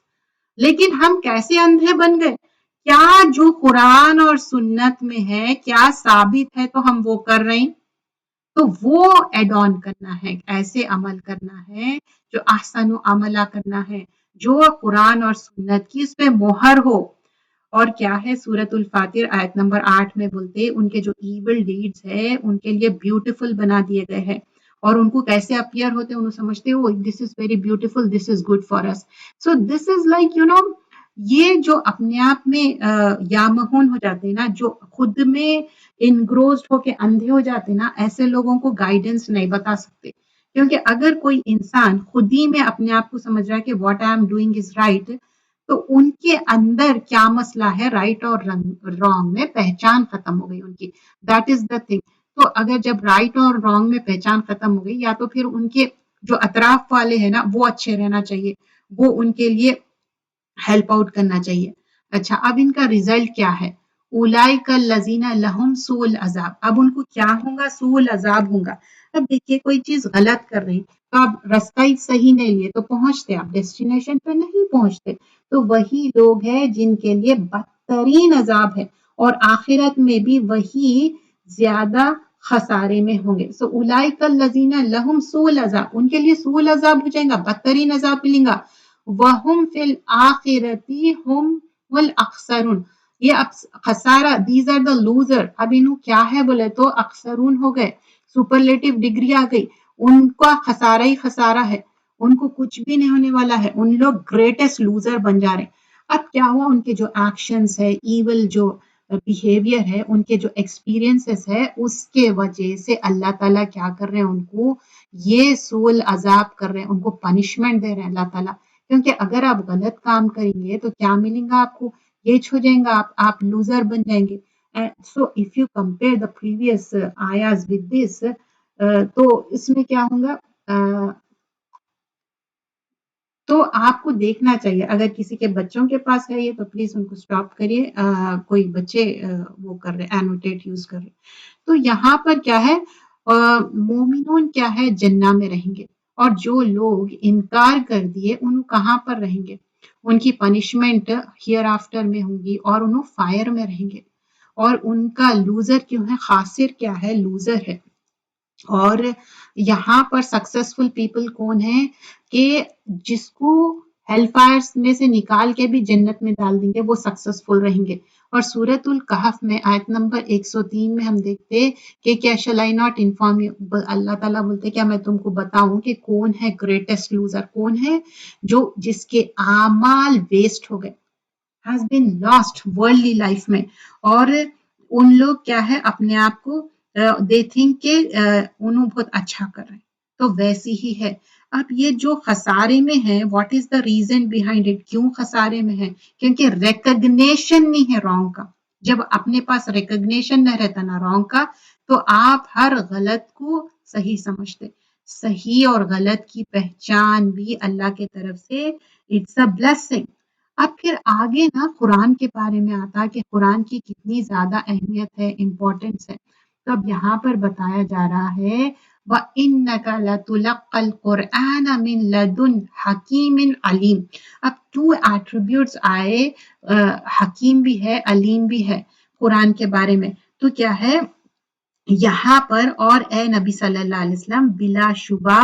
लेकिन हम कैसे अंधे बन गए? क्या जो कुरान और सुन्नत में है, क्या साबित है तो हम वो कर रहे हैं। तो वो एड ऑन करना है, ऐसे अमल करना है जो ahsanu अमला करना है, जो कुरान और सुन्नत की उस पे मोहर हो। और क्या है, सूरतुल फातिर आयत नंबर 8 में बोलते हैं उनके जो इविल डीड्स है उनके लिए ब्यूटीफुल बना दिए गए हैं, और उनको कैसे अपीयर होते हैं, उन्हें समझते हो this is very beautiful, this is good for us. So this is like you know, ये जो अपने आप में यामहून हो जाते हैं ना, जो खुद में इनग्रोस्ड होके अंधे हो जाते हैं ना, ऐसे लोगों को गाइडेंस नहीं बता सकते। क्योंकि अगर कोई इंसान खुद ही में अपने आप को समझ रहा है कि what I am doing is right, तो उनके अंदर क्या मसला है, राइट और रॉन्ग में पहचान खत्म हो गई उनकी। That is the thing. तो अगर जब राइट और रॉन्ग में पहचान खत्म हो गई, या तो फिर उनके जो अतराफ वाले हैं ना वो अच्छे रहना चाहिए, वो उनके लिए हेल्प आउट करना चाहिए। अच्छा, अब इनका रिजल्ट क्या है? उलाइका लजीना लहुम सूल अजाब। अब उनको क्या होगा? सूल अजाब होगा। अब देखिए, कोई चीज गलत कर रही तो आप रास्ता ही सही नहीं लिए तो पहुंचते, आप डेस्टिनेशन पे नहीं पहुंचते। तो वही लोग हैं जिनके लिए बदतरीन अजाब है, और आखिरत में भी वही ज्यादा खसारे में होंगे। सो उलाइका लजीना लहुम सूल अजाब, उनके लिए सूल अजाब हो जाएगा, बदतरीन अजाब मिलेगा। वहुम फिल आखिरती हुम वल अखसरून, ये अब खसारा, दीज आर द लूजर। अब इन्हों क्या है बोले तो अक्सरून हो गए, सुपरलेटिव डिग्री आ गई, उनका खसारा ही खसारा है, उनको कुछ भी नहीं होने वाला है, उन लोग ग्रेटेस्ट लूजर बन जा रहे हैं। अब क्या हुआ, उनके जो एक्शंस है, इवल जो बिहेवियर है, उनके जो एक्सपीरियंसेस है, उसके वजह से अल्लाह ताला क्या कर रहे हैं, उनको ये सूल अजाब कर रहे हैं, उनको पनिशमेंट दे रहे हैं अल्लाह ताला। क्योंकि अगर आप गलत काम करेंगे तो क्या मिलेगा आपको? ये हो जाएगा, आप लूजर बन जाएंगे। So if you compare the previous आयाज विद दिस, तो इसमें क्या होगा, तो आपको देखना चाहिए, अगर किसी के बच्चों के पास है ये तो प्लीज उनको स्टॉप करिए। कोई बच्चे वो कर रहे, एनोटेट यूज कर रहे। तो यहाँ पर क्या है, मोमिनून क्या है, जन्ना में रहेंगे, और जो लोग इनकार कर दिए उन कहाँ पर रहेंगे, उनकी पनिशमेंट हियर आफ्टर में होगी, और उन्हों फायर में रहेंगे। और उनका लूजर क्यों है, खासिर क्या है, लूजर है। और यहाँ पर सक्सेसफुल पीपल कौन है, कि जिसको हेलफायर्स में से निकाल के भी जन्नत में डाल देंगे, वो सक्सेसफुल रहेंगे। और सूरतुल कहफ में आयत नंबर 103 में हम देखते हैं कि क्या शैल आई नॉट इन्फॉर्म यू, अल्लाह ताला बोलते क्या मैं तुमको बताऊं कि कौन है ग्रेटेस्ट लूजर, कौन है जो जिसके आमाल वेस्ट हो गए, has been lost worldly life में। और उन लोग क्या है, अपने आप को दे थिंक के उन्होंने बहुत अच्छा कर रहे हैं, तो वैसी ही है। अब ये जो खसारे में है, what is the reason behind it, क्यों खसारे में है? क्योंकि रिकग्निशन नहीं है रॉन्ग का। जब अपने पास रिकग्निशन नहीं रहता ना रॉन्ग का, तो आप हर गलत को सही समझते। सही और गलत की पहचान भी अल्लाह की तरफ से, इट्स अ ब्लेसिंग। अब फिर आगे ना कुरान के बारे में आता है कि कुरान की कितनी ज्यादा अहमियत है, इम्पोर्टेंस है। तो अब यहाँ पर बताया जा रहा है, व इन्नका लतुलक्कल कुरआन मिन लदुन हकीमिन अलीम। अब टू एट्रीब्यूट्स आए, हकीम भी है, अलीम भी है कुरान के बारे में। तो क्या है यहाँ पर, और ए नबी सल्लल्लाहु अलैहि वसल्लम बिलाशुबा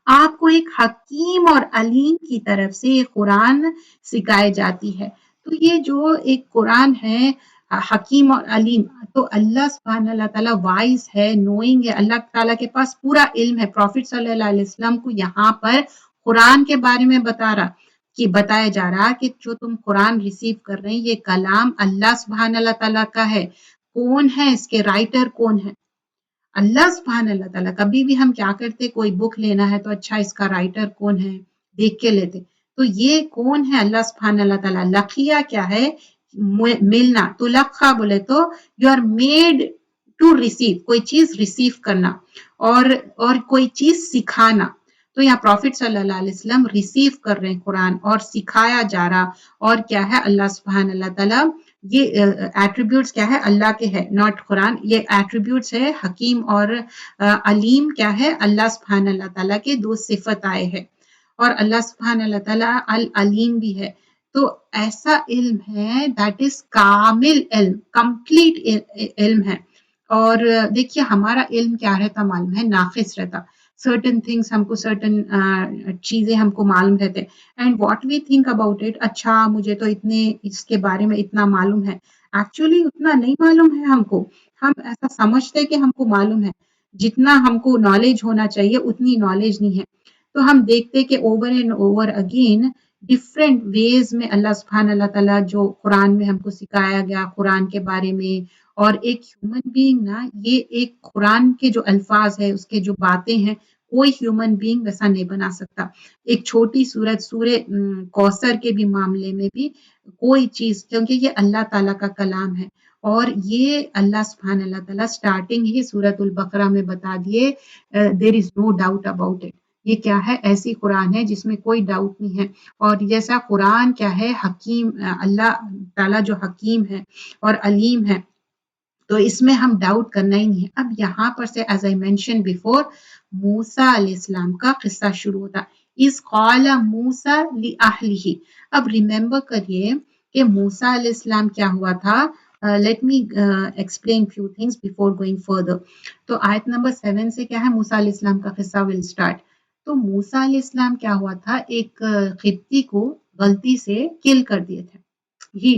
आपको एक हकीम और अलीम की तरफ से ये कुरान सिखाई जाती है। तो ये जो एक कुरान है, हकीम और अलीम, तो अल्लाह सुब्हानहू तआला वाइज है, नोइंग है, अल्लाह ताला के पास पूरा इल्म है। प्रॉफिट सल्लल्लाहु अलैहि वसल्लम को यहाँ पर कुरान के बारे में बताया जा रहा कि जो तुम कुरान रिसीव कर रहे हैं, ये कलाम अल्लाह सुब्हानहू तआला का है। कौन है इसके राइटर, कौन है? अल्लाह सुब्हान अल्लाह ताला। कभी भी हम क्या करते, कोई बुक लेना है तो अच्छा इसका राइटर कौन है देख के लेते। तो ये कौन है, अल्लाह सुब्हान अल्लाह ताला। लखिया क्या है, मिलना। तो लखा बोले तो you are made to receive, कोई चीज रिसीव करना, और कोई चीज सिखाना। تو यहाँ प्रॉफिट सल्लल्लाहु अलैहि वसल्लम रिसीव कर रहे हैं कुरान और सिखाया जा रहा, और क्या है अल्लाह सुब्हान अल्लाह ताला ये एट्रीब्यूट्स क्या है अल्लाह के है, नॉट कुरान, ये एट्रीब्यूट्स है हकीम और अलीम क्या है अल्लाह सुब्हान अल्लाह ताला के दो सिफत आए हैं, और अल्लाह सुब्हान अल्लाह ताला अल अलीम भी है। तो ऐसा इल्म है दैट इज कामिल इल्म, कंप्लीट इल्म है। और देखिए हमारा इल्म क्या रहता मालूम है, नाकिस रहता, सर्टन थिंग्स हमको सर्टन चीजें हमको मालूम रहते, and what we think about it, अच्छा मुझे तो इतने इसके बारे में इतना मालूम है, एक्चुअली उतना नहीं मालूम है हमको, हम ऐसा समझते हैं कि हमको मालूम है, जितना हमको नॉलेज होना चाहिए उतनी नॉलेज नहीं है। तो हम देखते कि over and over again different ways में अल्लाह सुब्हान अल्लाह ताला जो कुरान में हमको सिखाया गया कुरान के बारे में, और एक ह्यूमन बीइंग ना, ये एक कुरान के जो अल्फाज है उसके जो बातें हैं कोई ह्यूमन बीइंग वैसा नहीं बना सकता। एक छोटी सूरत सूरे कौसर के भी मामले में भी कोई चीज, क्योंकि ये अल्लाह ताला का कलाम है, और ये अल्लाह सुब्हान अल्लाह ताला स्टार्टिंग ही सूरतुल बकरा में बता दिए, there is no doubt about it, ये क्या है ऐसी कुरान है जिसमें कोई डाउट नहीं है। और जैसा कुरान क्या है हकीम, अल्लाह ताला जो हकीम है और अलीम है, तो इसमें हम डाउट करना ही नहीं है। अब यहाँ पर से एज आई मेंशन बिफोर मूसा अलैहिस्सलाम का किस्सा शुरू होता, इस कौला मूसा लि अहलिही। अब रिमेंबर करिए कि मूसा अलैहिस्सलाम क्या हुआ था, let me explain few things before going further. तो आयत नंबर 7 से क्या है मूसा अलैहिस्सलाम का किस्सा विल स्टार्ट। तो मूसा अलैहिस्सलाम क्या हुआ था, एक खित्ती को गलती से किल कर दिए थे, ही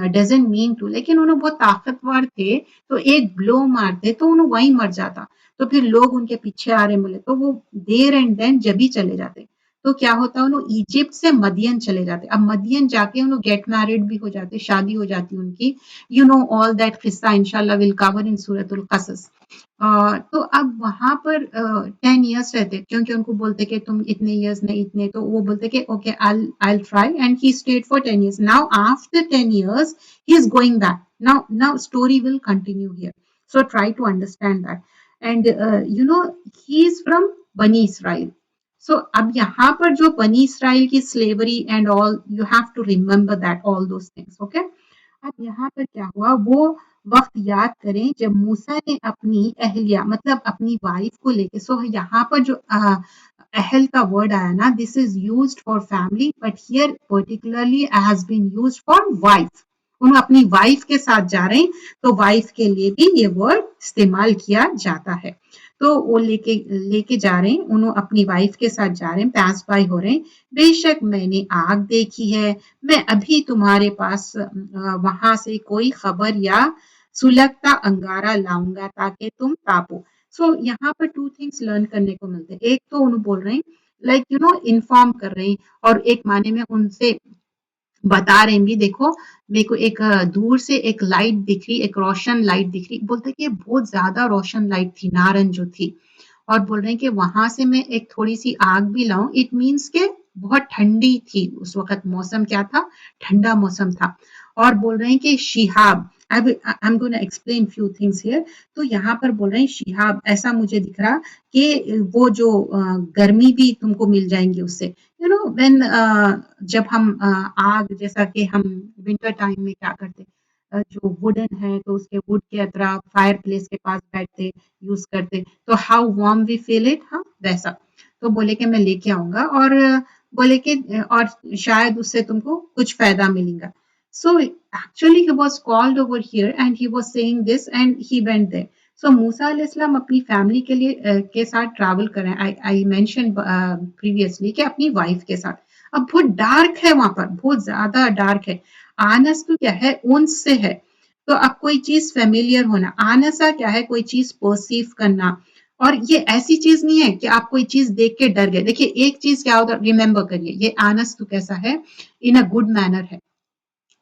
डजंट मीन टू, लेकिन उन्हें बहुत ताकतवर थे, तो एक ब्लो मारते तो उन्हें वहीं मर जाता, तो फिर लोग उनके पीछे आ रहे मिले तो वो देर एंड देन जब ही चले जाते। तो क्या होता उन्होंने इजिप्ट से मदियन चले जाते, अब मदियन जाके उन्हें गेट मैरिड भी हो जाते, शादी हो जाती उनकी, यू नो ऑल दैट किस्सा इंशाल्लाह विल कवर इन सूरतुल कसस। तो अब वहां पर 10 years रहते, क्योंकि उनको बोलते कि तुम इतने years नहीं इतने, तो वो बोलते कि okay I'll try, and he stayed for 10 years. Now after 10 years he is going back. Now story will continue here, so try to understand that. And you know he is from Bani Israel. So अब यहाँ पर जो बनी Israel की slavery and all, you have to remember that all those things, okay. अब यहाँ पर क्या हुआ, वो वक्त याद करें जब मूसा ने अपनी अहलिया मतलब अपनी वाइफ को लेके, सो यहाँ पर जो अहल का वर्ड आया ना, this is used for family, but here particularly has been used for wife, उन्होंने अपनी वाइफ के साथ जा रहे हैं, तो वाइफ के लिए भी ये वर्ड इस्तेमाल किया जाता है। तो वो लेके लेके जा रहे हैं, उन्होंने अपनी वाइफ के साथ जा रहे हैं, पास बाय हो रहे हैं, बेशक मैंने आग देखी है, मैं अभी तुम्हारे पास वहां से कोई खबर या सुलगता अंगारा लाऊंगा ताकि तुम तापो। सो यहाँ पर 2 थिंग्स लर्न करने को मिलते हैं, एक तो उन्होंने बोल रहे हैं लाइक यू नो इन्फॉर्म कर रहे हैं, और एक माने में उनसे बता रहे हैं भी, देखो मेरे को एक दूर से एक लाइट दिख रही, एक रोशन लाइट दिख रही, बोलते कि बहुत ज्यादा रोशन लाइट थी, नारन जो थी, और बोल रहे हैं कि वहां से मैं एक थोड़ी सी आग भी लाऊं, इट मीन्स के बहुत ठंडी थी उस वक्त, मौसम क्या था, ठंडा मौसम था। और बोल रहे हैं कि Shihab, I am gonna explain few things here. तो यहाँ पर बोल रहे हैं शिहाब, ऐसा मुझे दिख रहा कि वो जो गर्मी भी तुमको मिल जाएंगी उससे, यू नो व्हेन जब हम आग, जैसा कि हम विंटर टाइम में क्या करते, जो वुडन है तो उसके वुड के अतराफ फायर प्लेस के पास बैठते, यूज करते, तो how warm we feel it, हाँ वैसा। तो बोले कि मैं लेके आऊंगा, और बोले कि और शायद उससे तुमको कुछ फायदा मिलेगा। So actually he was called over here and he was saying this and he went there. So मूसा अलैहिस्सलाम अपनी फैमिली के लिए के साथ ट्रैवल कर रहे हैं, आई मेंशन प्रीवियसली कि अपनी वाइफ के साथ। अब बहुत डार्क है वहां पर, बहुत ज्यादा डार्क है। आनस तो क्या है, उन्स से है, तो अब कोई चीज फेमिलियर होना, आनसा क्या है, कोई चीज परसीव करना, और ये ऐसी चीज नहीं है कि आप कोई चीज देख के डर गए। देखिए एक चीज क्या होता है, रिमेम्बर करिए, ये आनस तो कैसा है, इन अ गुड मैनर है,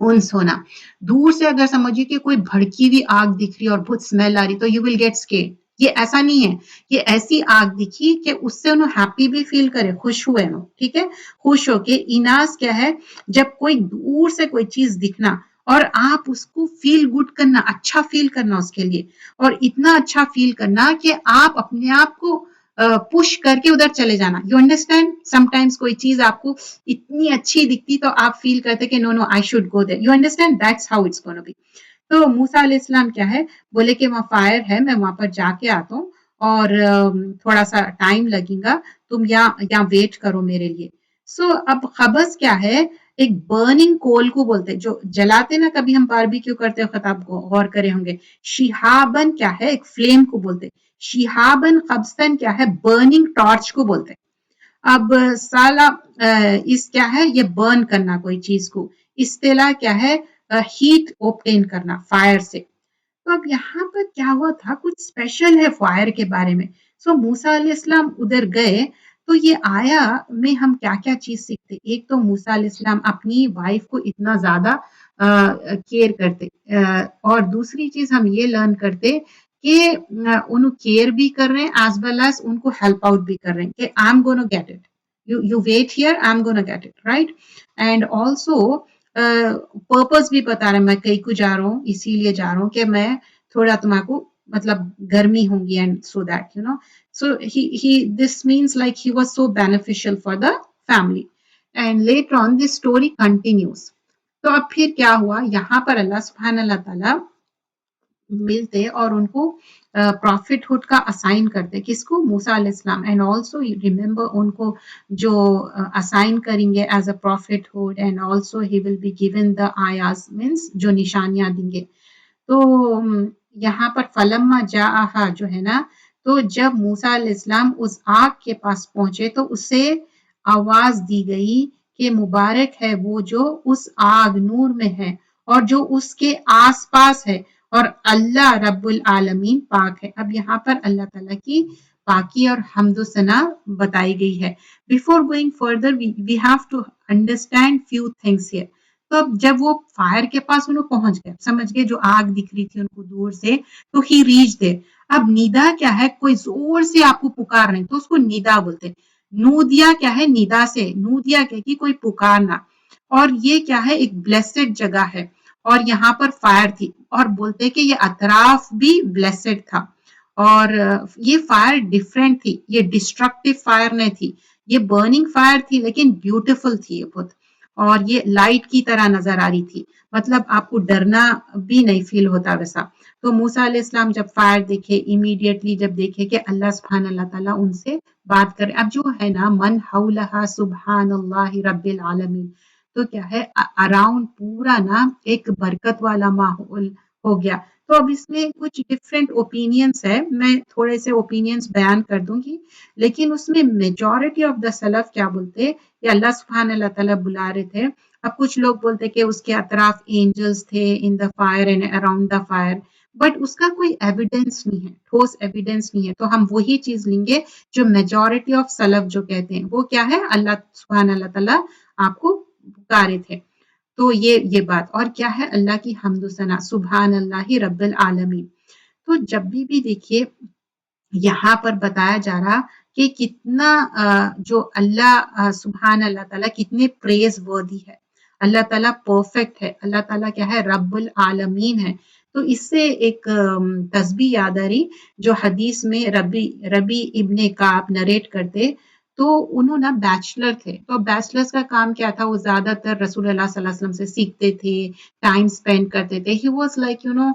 उन्स होना। दूर से अगर समझिए कि कोई भड़की हुई आग दिख रही है और बहुत स्मेल आ रही, तो यू विल गेट स्केर्ड, ये ऐसा नहीं है, ये ऐसी आग दिखी कि उससे उन्हें हैप्पी भी फील करे, खुश हुए नो, ठीक है, खुश हो के। इनास क्या है, जब कोई दूर से कोई चीज दिखना और आप उसको फील गुड करना, अच्छा फील करना उसके लिए, और इतना अच्छा फील करना कि आप अपने आप को पुश करके उधर चले जाना. You understand? समटाइम्स कोई चीज आपको इतनी अच्छी दिखती तो आप फील करते कि no no I should go there. You understand? That's how it's gonna be. तो मूसा अलैहिस्सलाम क्या है, बोले कि वहाँ फायर है, मैं वहां पर जाके आता हूँ और थोड़ा सा टाइम लगेगा, तुम यहाँ वेट करो मेरे लिए. सो अब खबस क्या है, एक बर्निंग कोल को बोलते हैं, जो जलाते ना, कभी हम बारबेक्यू करते वक्त आप गौर करे होंगे. शिहाबन क्या है, एक फ्लेम को बोलते हैं. शिहाबन खबसन क्या है, बर्निंग टॉर्च को बोलते हैं. अब साला इस क्या है, ये बर्न करना कोई चीज को. इस्तेला क्या है, हीट ऑब्टेन करना फायर से. तो अब यहाँ पर क्या हुआ था, कुछ स्पेशल है फायर के बारे में. सो मूसा अलैहिस्सलाम उधर गए, तो ये आया में हम क्या क्या चीज सीखते. एक तो मूसा अलैहिस्सलाम अपनी वाइफ को इतना ज्यादा केयर करते, और दूसरी चीज हम ये लर्न करते कि उन्हें केयर भी कर रहे हैं एज वेल एज उनको हेल्प आउट भी कर रहे हैं कि I am gonna get it, you wait here, I'm gonna get it, right? And also purpose भी बता रहे हैं, मैं कहीं को जा रहा हूँ इसीलिए जा रहा हूँ कि मैं थोड़ा तुम्हारे मतलब गर्मी होंगी, and so that you know. So he this means like he was so beneficial for the family. And later on this story continues. तो अब फिर क्या हुआ, यहाँ पर अल्लाह सुब्हान अल्लाह ताला मिलते और उनको प्रॉफिटहुड का असाइन करते. किसको? मूसा अलैहिस्सलाम. एंड ऑल्सो रिमेंबर उनको जो असाइन करेंगे as a prophethood, and also he will be given the आयास, मीन्स जो निशानियां देंगे. तो यहाँ पर फलम्मा जाहा जो है ना, तो जब मूसा अलैहिस्सलाम उस आग के पास पहुंचे तो उसे आवाज दी गई कि मुबारक है वो जो उस आग नूर में है और जो उसके आसपास है, और अल्लाह रब्बुल आलमीन पाक है. अब यहाँ पर अल्लाह ताला की पाकी और हम्दो सना बताई गई है. Before going further we have to understand few things here. तो अब जब वो फायर के पास उन्हें पहुंच गए, समझ गए जो आग दिख रही थी उनको दूर से, तो ही रीच दे. अब निदा क्या है, कोई जोर से आपको पुकार रहे तो उसको निदा बोलते हैं. नूदिया क्या है, निदा से नूदिया क्या कि कोई पुकारना. और ये क्या है, एक ब्लेसेड जगह है, और यहाँ पर फायर थी, और बोलते कि ये अतराफ भी ब्लेसेड था. और ये फायर डिफरेंट थी, ये डिस्ट्रक्टिव फायर नहीं थी, ये बर्निंग फायर थी, लेकिन ब्यूटीफुल थी ये बहुत. और ये लाइट की तरह नजर आ रही थी, मतलब आपको डरना भी नहीं फील होता वैसा. तो मूसा अलैहिस्सलाम जब फायर देखे, इमीडिएटली जब देखे कि अल्लाह सुब्हान अल्लाह ताला उनसे बात करे. अब जो है ना, मन हौलहा सुब्हान अल्लाह रब्बिल आलमीन, तो क्या है, अराउंड पूरा ना एक बरकत वाला माहौल हो गया. तो अब इसमें कुछ डिफरेंट ओपिनियंस है, मैं थोड़े से ओपिनियंस बयान कर दूंगी, लेकिन उसमें मेजॉरिटी ऑफ द सलफ क्या बोलते, कि अल्लाह सुब्हान अल्लाह ताला बुला रहे थे. अब कुछ लोग बोलते कि उसके अतराफ एंजल्स थे in the fire and around the fire, but उसका कोई एविडेंस नहीं है, ठोस एविडेंस नहीं है. तो हम वही चीज लेंगे जो मेजॉरिटी ऑफ सलफ जो कहते हैं, वो क्या है, अल्लाह सुब्हान अल्लाह ताला आपको पुकारे थे. तो ये बात, और क्या है, अल्लाह की हम्दो सना, सुभान अल्लाह ही रब्बिल आलमीन. तो जब भी देखिए यहाँ पर बताया जा रहा कि कितना जो अल्लाह सुभान अल्लाह ताला कितने प्रेज वर्दी है. अल्लाह ताला परफेक्ट है, अल्लाह ताला क्या है, रब्बुल आलमीन है. तो इससे एक तस्बीह याद आ रही, जो हदीस में रबी इब्ने काब नरेट करते. तो उन्होंने ना बैचलर थे, तो बैचलर्स का काम क्या था, वो ज्यादातर रसूल अल्लाह सल्लल्लाहु अलैहि वसल्लम से सीखते थे, टाइम स्पेंड करते थे. He was like you know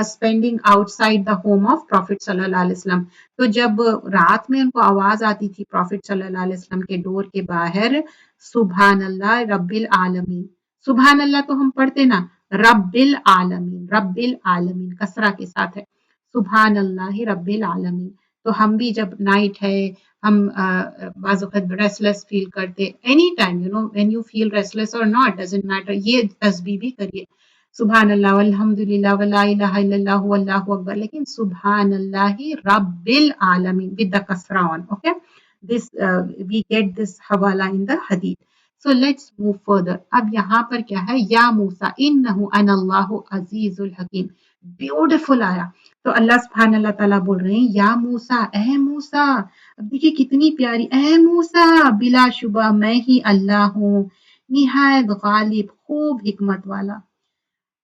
spending outside the home of profit सल्लल्लाहु अलैहि वसल्लम. तो जब रात में उनको आवाज आती थी प्रॉफिट सल्लल्लाहु अलैहि वसल्लम के डोर के बाहर, सुभान अल्लाह रब्बिल आलमीन. सुभान अल्लाह तो हम पढ़ते ना, रब्बिल आलमीन कसरा के साथ है, सुभान अल्लाह ही रब्बिल आलमीन. तो हम भी जब नाइट है, हम बाज़ वक़्त रेस्टलेस फील करते, any time you know when you feel restless और नॉट डजंट मैटर, ये तस्बीह भी करिए, सुभान अल्लाह वल्हम्दुलिल्लाह वला इलाहा इल्लल्लाहु वल्लाहु अकबर, लेकिन सुभान अल्लाह रब्बिल आलमीन विद द कसरा on. Okay, this we get this हवाला इन द हदीस. So let's move further. अब यहाँ पर क्या है, या मूसा इन्नहु अनल्लाहु अजीजुल हकीम. ब्यूटीफुल आया. तो अल्लाह सुब्हान अल्लाह ताला बोल रहे हैं, या मूसा, ए मूसा. अब देखिए कितनी प्यारी, ए मूसा बिलाशुबा मैं ही अल्लाह हूँ, निहायत गालिब खूब हिकमत वाला.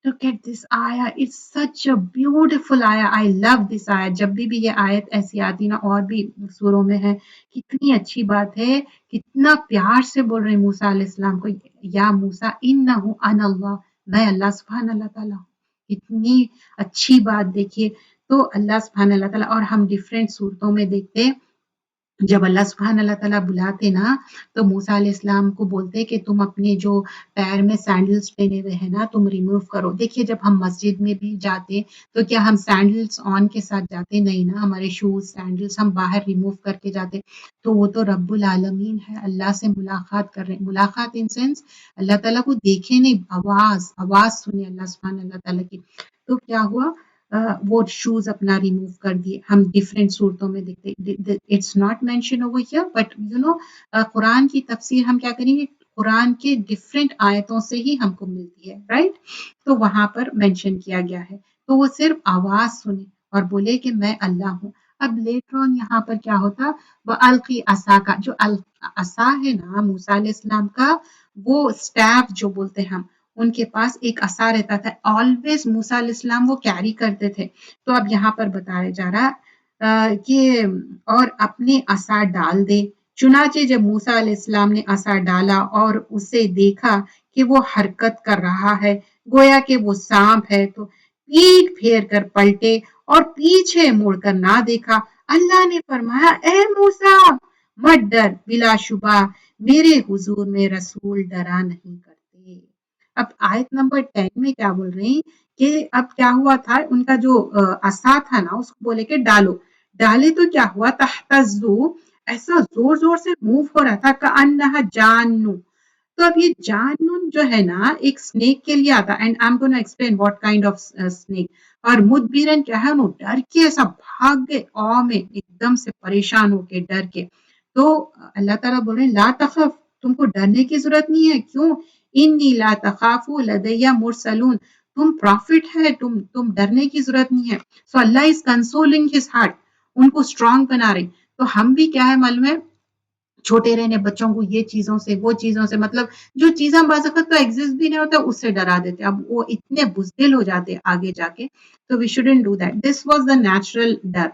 Look at this ayah. It's such a beautiful ayah. I love this ayah. जब भी ये आयत ऐसी आती ना और भी सूरों में है, कितनी अच्छी बात है, कितना प्यार से बोल रहे हैं मूसा अलैहिस्सलाम को, या मूसा इन्नहु अनल्लाह, मैं अल्लाह सुब्हान अल्लाह ताला हूँ। इतनी अच्छी बात देखिए, तो अल्लाह सुब्हान अल्लाह ताला, और हम डिफरेंट सूरतों में देखते हैं जब अल्लाह सुब्हान अल्लाह ताला बुलाते ना, तो मूसा अलैहिस्सलाम को बोलते कि तुम अपने जो पैर में सैंडल्स पहने हुए हैं ना, तुम रिमूव करो। देखिए जब हम मस्जिद में भी जाते, तो क्या हम सैंडल्स ऑन के साथ जाते? नहीं ना, हमारे शूज सैंडल्स हम बाहर रिमूव करके जाते। तो वो तो रब्बुल आलमीन है, अल्लाह से मुलाकात कर रहे हैं। मुलाकात इन सेंस अल्लाह ताला को देखे नहीं, आवाज सुने अल्लाह सुब्हान अल्लाह ताला की। तो क्या हुआ, वो शूज अपना रिमूव कर दिए। हम डिफरेंट सूरतों में देखते, it's not mention over here, but you know Quran की तफसीर हम क्या करेंगे, कुरान के डिफरेंट आयतों से ही हमको मिलती है, राइट? तो वहां पर मेंशन किया गया है, तो वो सिर्फ आवाज सुने और बोले कि मैं अल्लाह हूँ। अब लेटर ऑन यहाँ पर क्या होता, वो अलकी असा का जो असा है ना मूसा अलैहिस्सलाम का, वो स्टैफ जो बोलते हैं हम, उनके पास एक असा रहता था, ऑलवेज मूसा अलैहिस्सलाम वो कैरी करते थे। तो अब यहाँ पर बताया जा रहा कि और अपने असा डाल दे। चुनाचे जब मूसा अलैहिस्सलाम ने असा डाला और उसे देखा कि वो हरकत कर रहा है, गोया कि वो सांप है, तो पीठ फेर कर पलटे और पीछे मुड़कर ना देखा। अल्लाह ने फरमाया, ए मूसा मत डर, बिलाशुबा मेरे हुजूर में रसूल डरा नहीं करते। अब आयत नंबर 10 में क्या बोल रहे हैं कि अब क्या हुआ था, उनका जो असा था ना, उसको बोले कि डालो। डाले तो क्या हुआ, तहतज़्ज़ु, ऐसा जोर जोर से मूव हो रहा था, का अन्नहा जानू। तो अब ये जानून जो है ना, एक स्नेक के लिए आता, and I am gonna explain what kind of snake. और मुदबिरन क्या है, वो डर के ऐसा भाग गए, औ में एकदम से परेशान होके, डर के। तो अल्लाह ताला बोल रहे हैं, ला तखफ, तुमको डरने की जरूरत नहीं है। क्यों? इन्नी ला तखाफू लदैया मुरसलून, तुम प्रॉफिट है, तुम डरने की जरूरत नहीं है। सो अल्लाह इज कंसोलिंग हिज हार्ट, उनको स्ट्रांग बना रहे। तो हम भी क्या है मालूम है, छोटे रहने बच्चों को ये चीजों से वो चीजों से, मतलब जो चीजें बाज़ाक़त तो एग्जिस्ट भी नहीं होता, उससे डरा देते। अब वो इतने बुज़दिल हो जाते हैं आगे जाके, तो we shouldn't do that. This was the natural डर।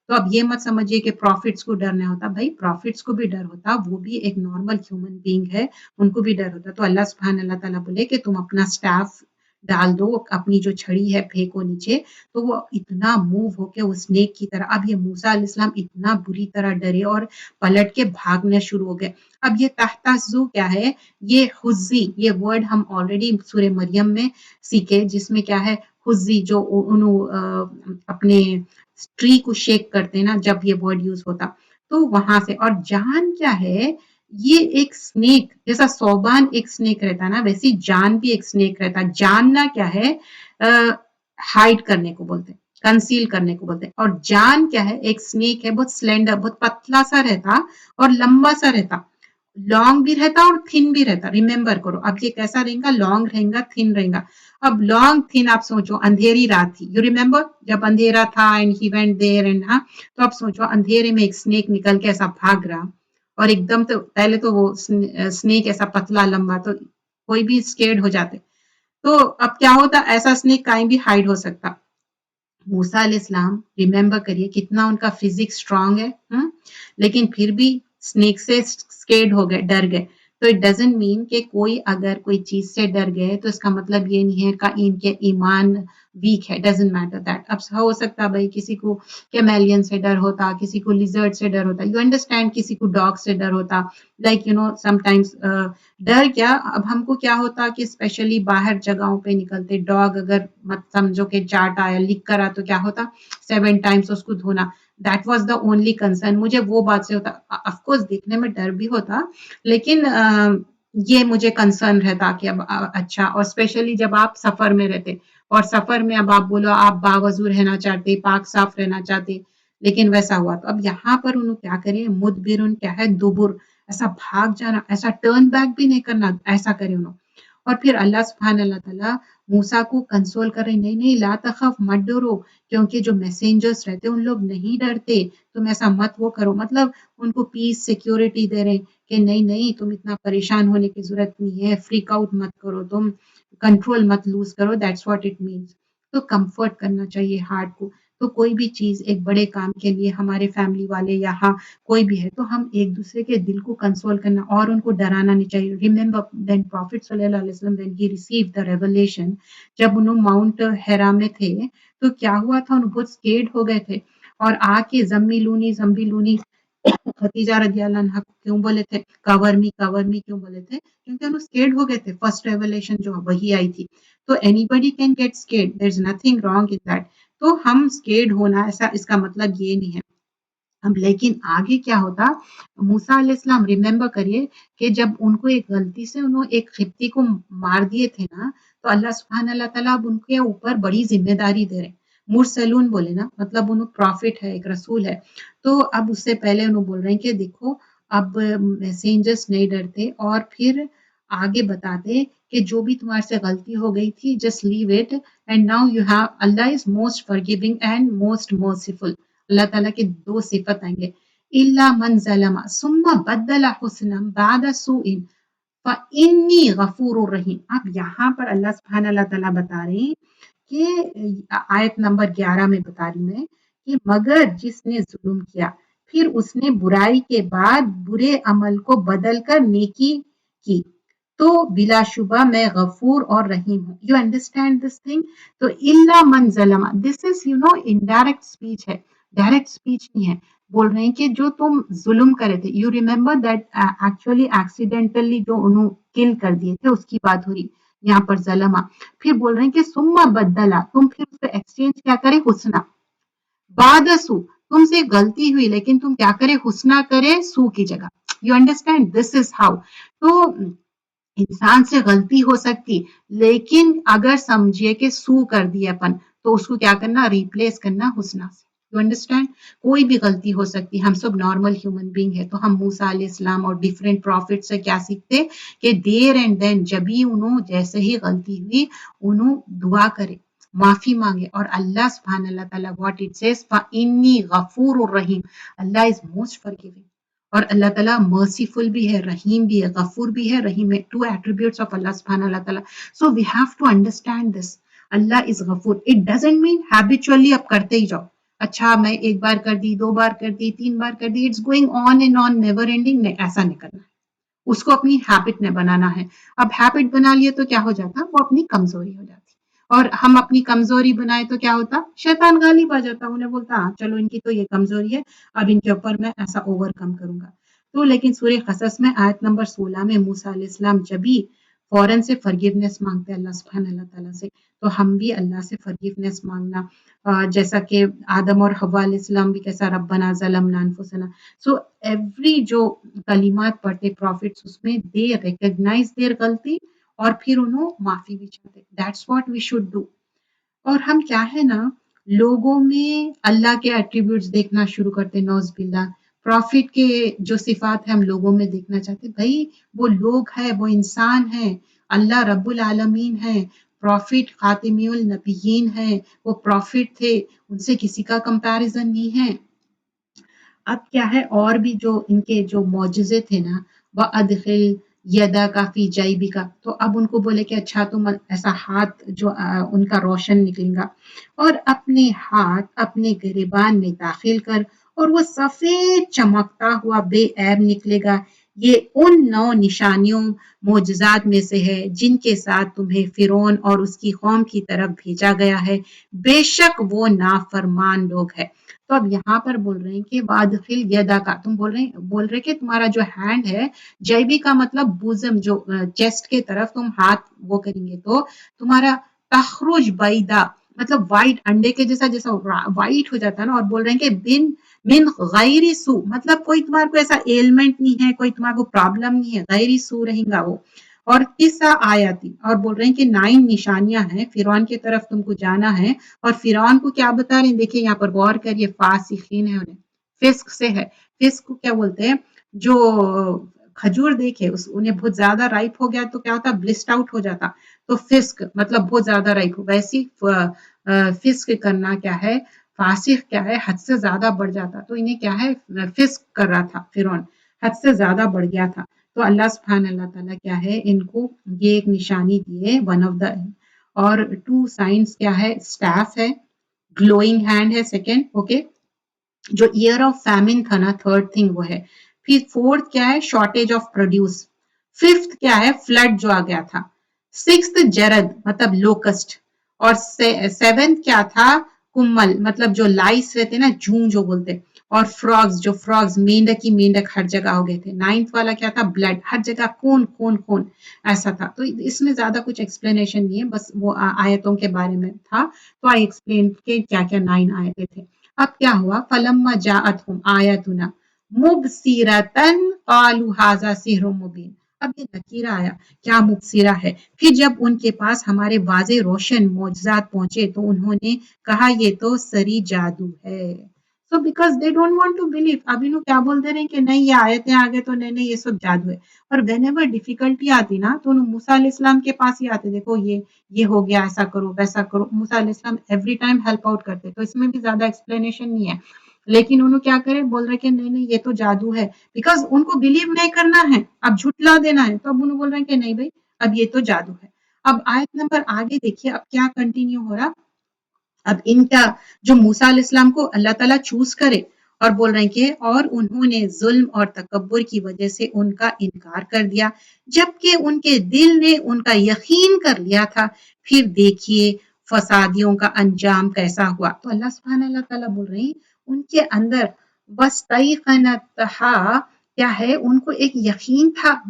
तो अब ये मत समझिए कि प्रॉफिट्स को डर नहीं होता, भाई प्रॉफिट्स को भी डर होता, वो भी एक नॉर्मल ह्यूमन बीइंग है, उनको भी डर होता। तो अल्लाह सुब्हान अल्लाह ताला बोले कि तुम अपना स्टाफ डाल दो, अपनी जो छड़ी है फेंको नीचे। तो वो इतना मूव होके उस स्नेक की तरह, अब ये मूसा अलैहिस्सलाम इतना बुरी तरह डरे और पलट के भागने शुरू हो गए। अब ये तहतज़्ज़ु क्या है, ये हुज़्ज़ी, ये वर्ड हम ऑलरेडी सूरह मरियम में सीखे, जिसमें क्या है, हुज़्ज़ी जो अपने ट्री को शेक करते हैं ना, जब ये वर्ड यूज होता, तो वहां से। और जान क्या है, ये एक स्नेक, जैसा सौबान एक स्नेक रहता है ना, वैसे ही जान भी एक स्नेक रहता है। जानना क्या है, हाइड करने को बोलते हैं, कंसील करने को बोलते हैं। और जान क्या है, एक स्नेक है, बहुत स्लेंडर, बहुत पतला सा रहता और लंबा सा रहता, लॉन्ग भी रहता और थिन भी रहता। रिमेंबर करो, अब ये कैसा रहेगा, लॉन्ग रहेगा, थिन रहेगा। अब लॉन्ग थिन, आप सोचो अंधेरी रात थी, यू रिमेंबर जब अंधेरा था and he went there and, हाँ, तो आप सोचो अंधेरे में एक स्नेक निकल के ऐसा भाग रहा, और एकदम, तो पहले तो वो स्नेक ऐसा पतला लंबा, तो कोई भी स्केर्ड हो जाते। तो अब क्या होता, ऐसा स्नेक कहीं भी हाइड हो सकता। मूसा अलैहिस्सलाम, रिमेंबर करिए कितना उनका फिजिक्स स्ट्रांग है, लेकिन फिर भी स्नेक से स्केर्ड हो गए, डर गए। तो इट डजंट मीन कि कोई अगर कोई चीज से डर गए तो इसका मतलब ये नहीं है का इनके ईमान वीक है, डजंट मैटर दैट। अब हो सकता भाई किसी को कैमेलियन से डर होता, किसी को लिजर्ड से डर होता, यू अंडरस्टैंड, किसी को डॉग से डर होता, लाइक यू नो समटाइम्स। डर क्या, अब हमको क्या होता कि स्पेशली बाहर जगहों पे निकलते, डॉग अगर मत समझो कि चाट आया, लिख कर आ, तो क्या होता, 7 टाइम्स उसको धोना। That was the only concern, मुझे वो बात से होता। ऑफ कोर्स देखने में डर भी होता, लेकिन ये मुझे कंसर्न रहता कि अब अच्छा, और स्पेशली जब आप सफर में रहते, और सफर में अब आप बोलो आप बावजूद रहना चाहते, पाक साफ रहना चाहते, लेकिन वैसा हुआ। तो अब यहाँ पर उन्होंने क्या करे, मुदबिरुन क्या है, दुबुर, ऐसा भाग जाना, ऐसा टर्न बैक भी नहीं करना, ऐसा करे उन्होंने। और फिर अल्लाह सुब्हान अल्लाह ताला मूसा को कंसोल कर रहे, नहीं नहीं ला तखफ, मत डरो, क्योंकि जो मैसेंजर्स रहते उन लोग नहीं डरते, तुम ऐसा मत वो करो, मतलब उनको पीस सिक्योरिटी दे रहे कि नहीं नहीं, तुम इतना परेशान होने की जरूरत नहीं है, फ्रीक आउट मत करो तुम, कंट्रोल मत लूज करो, दैट्स व्हाट इट मीन्स। तो कंफर्ट करना चाहिए हार्ट को। तो कोई भी चीज एक बड़े काम के लिए हमारे फैमिली वाले या हाँ कोई भी है तो हम एक दूसरे के दिल को कंसोल करना और उनको डराना नहीं चाहिए। रिमेम्बर देन प्रॉफिट सल्लल्लाहु अलैहि वसल्लम when he received the revelation, जब उन्होंने माउंट हेरा में थे तो क्या हुआ था, उन्हें बहुत स्केर्ड हो गए थे और आके जम्मी लूनी खतीजा रजी अल्लाह अन्हा को क्यों बोले थे, कवर मी क्यों बोले थे, क्योंकि उन्हें स्केर्ड हो गए थे फर्स्ट रेवलेशन जो वही आई थी। तो anybody can get scared, there is nothing wrong in that. तो हम स्केर्ड होना ऐसा इसका मतलब ये नहीं है। अब लेकिन आगे क्या होता, मूसा अलैहिस्सलाम रिमेम्बर करिए कि जब उनको एक गलती से उन्होंने एक खिब्ती को मार दिए थे ना, तो अल्लाह सुब्हान अल्लाह ताला अब उनके ऊपर बड़ी जिम्मेदारी दे रहे हैं। मुरसलून बोले ना, मतलब उन्होंने प्रॉफिट है, एक रसूल है। तो अब उससे पहले उन्होंने बोल रहे हैं कि देखो अब मैसेंजर्स नहीं डरते और फिर आगे बताते कि जो भी तुम्हारे से गलती हो गई थी just leave it and now you have, अल्लाह is most forgiving and most merciful. अल्लाह ताला की दो सिफत आएंगे, इल्ला मन ज़लमा सुम्मा बद्दला हुस्नन बाद सुइन फ़इन्नी गफूरुर रहीम। अब यहाँ पर अल्लाह सुब्हान अल्लाह ताला बता रहे हैं कि आयत नंबर 11 में बता रही मैं कि मगर जिसने जुल्म किया फिर उसने बुराई के बाद बुरे अमल को बदल कर नेकी की तो बिलाशुबा मैं गफूर और रहीम हूँ। You understand this thing? तो इल्ला मन ज़लमा, this is you know indirect speech है, डायरेक्ट स्पीच नहीं है। बोल रहे हैं कि जो तुम जुल्म करे थे, you remember that actually accidentally जो उन्होंने किल कर दिए थे उसकी बात हो रही यहाँ पर जलमा। फिर बोल रहे हैं कि सुम्मा बदला, तुम फिर उसको एक्सचेंज क्या करे, हुस्ना बादसू, तुमसे गलती हुई लेकिन तुम क्या करे, हुस्ना करे सू की जगह। You understand, this is how. तो इंसान से गलती हो सकती, लेकिन अगर समझिए कि सू कर दिया अपन तो उसको क्या करना, रिप्लेस करना हुस्ना से। यू अंडरस्टैंड, कोई भी गलती हो सकती, हम सब नॉर्मल ह्यूमन बीइंग है। तो हम मूसा अलैहिस्सलाम और डिफरेंट प्रॉफिट से क्या सीखते कि देयर एंड देन जब भी उन्होंने जैसे ही गलती हुई उन्होंने दुआ करे, माफी मांगे और अल्लाह सुब्हान अल्लाह ताला व्हाट इट सेज फइन्नी गफूरुर रहीम, अल्लाह इज मोस्ट फॉरगिविंग। और अल्लाह ताला मर्सीफुल भी है, रहीम भी है, गफूर भी है, रहीम है, टू एट्रीब्यूट्स ऑफ अल्लाह सुब्हान अल्लाह ताला। So we have to understand this, Allah is गफूर। इट डजंट मीन हैबिचुअली आप करते ही जाओ, अच्छा मैं एक बार कर दी, दो बार कर दी, तीन बार कर दी, it's going on and on never ending, नहीं ऐसा नहीं करना, उसको अपनी हैबिट में बनाना है। अब हैबिट बना लिए तो क्या हो जाता, वो अपनी कमजोरी हो जाती। और हम अपनी कमजोरी बनाए तो क्या होता, शैतान गालिब आ जाता, उन्हें बोलता हाँ चलो इनकी तो ये कमजोरी है, अब इनके ऊपर मैं ऐसा ओवरकम करूंगा। तो लेकिन सूर्य कसस में आयत नंबर 16 में मूसा अलैहिस्सलाम जब भी फौरन से फॉरगिवनेस मांगते हैं अल्लाह सुब्हान अल्लाह ताला से, तो हम भी अल्लाह से फॉरगिवनेस मांगना, जैसा कि आदम और हव्वा अलैहिस्सलाम भी कैसा रब्बना ज़लमना अनफुसना। सो एवरी जो कलिमात पढ़ते प्रॉफिट्स उसमें दे रिकॉग्नाइज देयर गलती और फिर उन्होंने माफी भी चाहते, that's what we should do. और हम क्या है ना, लोगों में अल्लाह के एट्रीब्यूट्स देखना शुरू करते, नौज़बिल्ला प्रॉफिट के जो सिफात है हम लोगों में देखना चाहते, भाई वो लोग है, वो इंसान है, अल्लाह रब्बुल आलमीन है, प्रॉफिट खातिमुल नबिय्यीन है, वो प्रॉफिट थे, उनसे किसी का कंपैरिजन नहीं है। अब क्या है, और भी जो इनके जो मौजज़े थे ना, वह अदखिल यदा काफी जैबी का, तो अब उनको बोले कि अच्छा तुम ऐसा हाथ जो उनका रोशन निकलेगा और अपने हाथ अपने गिरेबान में दाखिल कर और वो सफेद चमकता हुआ बेऐब निकलेगा। ये उन 9 निशानियों मोजज़ात में से है जिनके साथ तुम्हें फिरौन और उसकी कौम की तरफ भेजा गया है, बेशक वो नाफरमान लोग हैं। तो अब यहाँ पर बोल रहे हैं कि वादखिल यदा का, तुम बोल रहे कि तुम्हारा जो हैंड है, जैबी का मतलब बुजम जो चेस्ट के तरफ तुम हाथ वो करेंगे तो तुम्हारा तखरुज बैदा, मतलब वाइट अंडे के जैसा, जैसा वाइट हो जाता है ना। और बोल रहे हैं कि बिन मिन गैरी सू, मतलब कोई तुम्हारे को ऐसा एलिमेंट नहीं है, कोई तुम्हारे को प्रॉब्लम नहीं है, गैरी सू रहेगा वो। और किस्सा आयाती, और बोल रहे हैं कि 9 निशानियां हैं, फिरौन की तरफ तुमको जाना है। और फिरौन को क्या बता रहे हैं, देखिए यहाँ पर गौर करिए, फासिकीन है उन्हें, फिस्क से है। फिस्क को क्या बोलते हैं, जो खजूर देखे उस उन्हें बहुत ज्यादा राइप हो गया तो क्या होता, ब्लिस्ट आउट हो जाता, तो फिस्क मतलब बहुत ज्यादा राइप हो, वैसी फिस्क करना क्या है, फासिक क्या है, हद से ज्यादा बढ़ जाता। तो इन्हें क्या है, फिस्क कर रहा था फिरौन, हद से ज्यादा बढ़ गया था। तो अल्लाह सुब्हान अल्लाह ताला क्या है, इनको ये एक निशानी दिए, वन ऑफ द, और टू साइंस क्या है, स्टाफ है, ग्लोइंग हैंड है सेकेंड, ओके, जो ईयर ऑफ फैमिन था ना, थर्ड थिंग वो है, फिर फोर्थ क्या है, शॉर्टेज ऑफ प्रोड्यूस, फिफ्थ क्या है, फ्लड जो आ गया था, सिक्स्थ जरद मतलब लोकस्ट, और सेवेंथ क्या था, कुम्मल मतलब जो लाइस रहते ना, जूं जो बोलते, और फ्रॉग्स, जो फ्रॉग्स मेंढक ही मेंढक हर जगह हो गए थे, नाइन्थ वाला क्या था, ब्लड, हर जगह खून खून खून, ऐसा था। तो इसमें ज्यादा कुछ एक्सप्लेनेशन नहीं है, बस वो आयतों के बारे में था, तो आई एक्सप्लेन के क्या क्या 9 आयतें थे। अब क्या हुआ, फलम्मा जाअतहुम आयतुना मुबसिरतन कालू हाजा सिहरुम मुबीन। अब ये नकीरा आया, क्या मुबसिरा है, फिर जब उनके पास हमारे वाजे रोशन मौजजात पहुंचे तो उन्होंने कहा ये तो सरी जादू है। So because they don't want to believe, अब इन्हों क्या बोलते रहे कि नहीं ये आयतें आगे तो नहीं नहीं ये सब जादू है। और वेन एवर डिफिकल्टी आती ना तो मूसा अलैहिस्सलाम के पास ही आते, देखो ये हो गया, ऐसा करो वैसा करो, मूसा अलैहिस्सलाम एवरी टाइम हेल्प आउट करते, तो इसमें भी ज्यादा एक्सप्लेनेशन नहीं है। लेकिन उन्होंने क्या करे, बोल रहे कि नहीं नहीं ये तो जादू है, बिकॉज उनको बिलीव नहीं करना है, अब झुटला देना है, तो अब उन्होंने बोल रहे हैं कि नहीं भाई अब ये तो जादू है। अब आयत नंबर आगे देखिए, अब क्या कंटिन्यू हो रहा, अब इनका जो मूसा अलैहिस्सलाम को अल्लाह ताला चूज करे और बोल रहे हैं कि और उन्होंने जुल्म और तकब्बुर की वजह से उनका इनकार कर दिया, जबकि उनके दिल ने उनका यकीन कर लिया था, फिर देखिए फसादियों का अंजाम कैसा हुआ। तो अल्लाह सुब्हान अल्लाह ताला बोल रहे हैं उनके अंदर वस्तैक़नतहा क्या है, उनको एक यकीन था,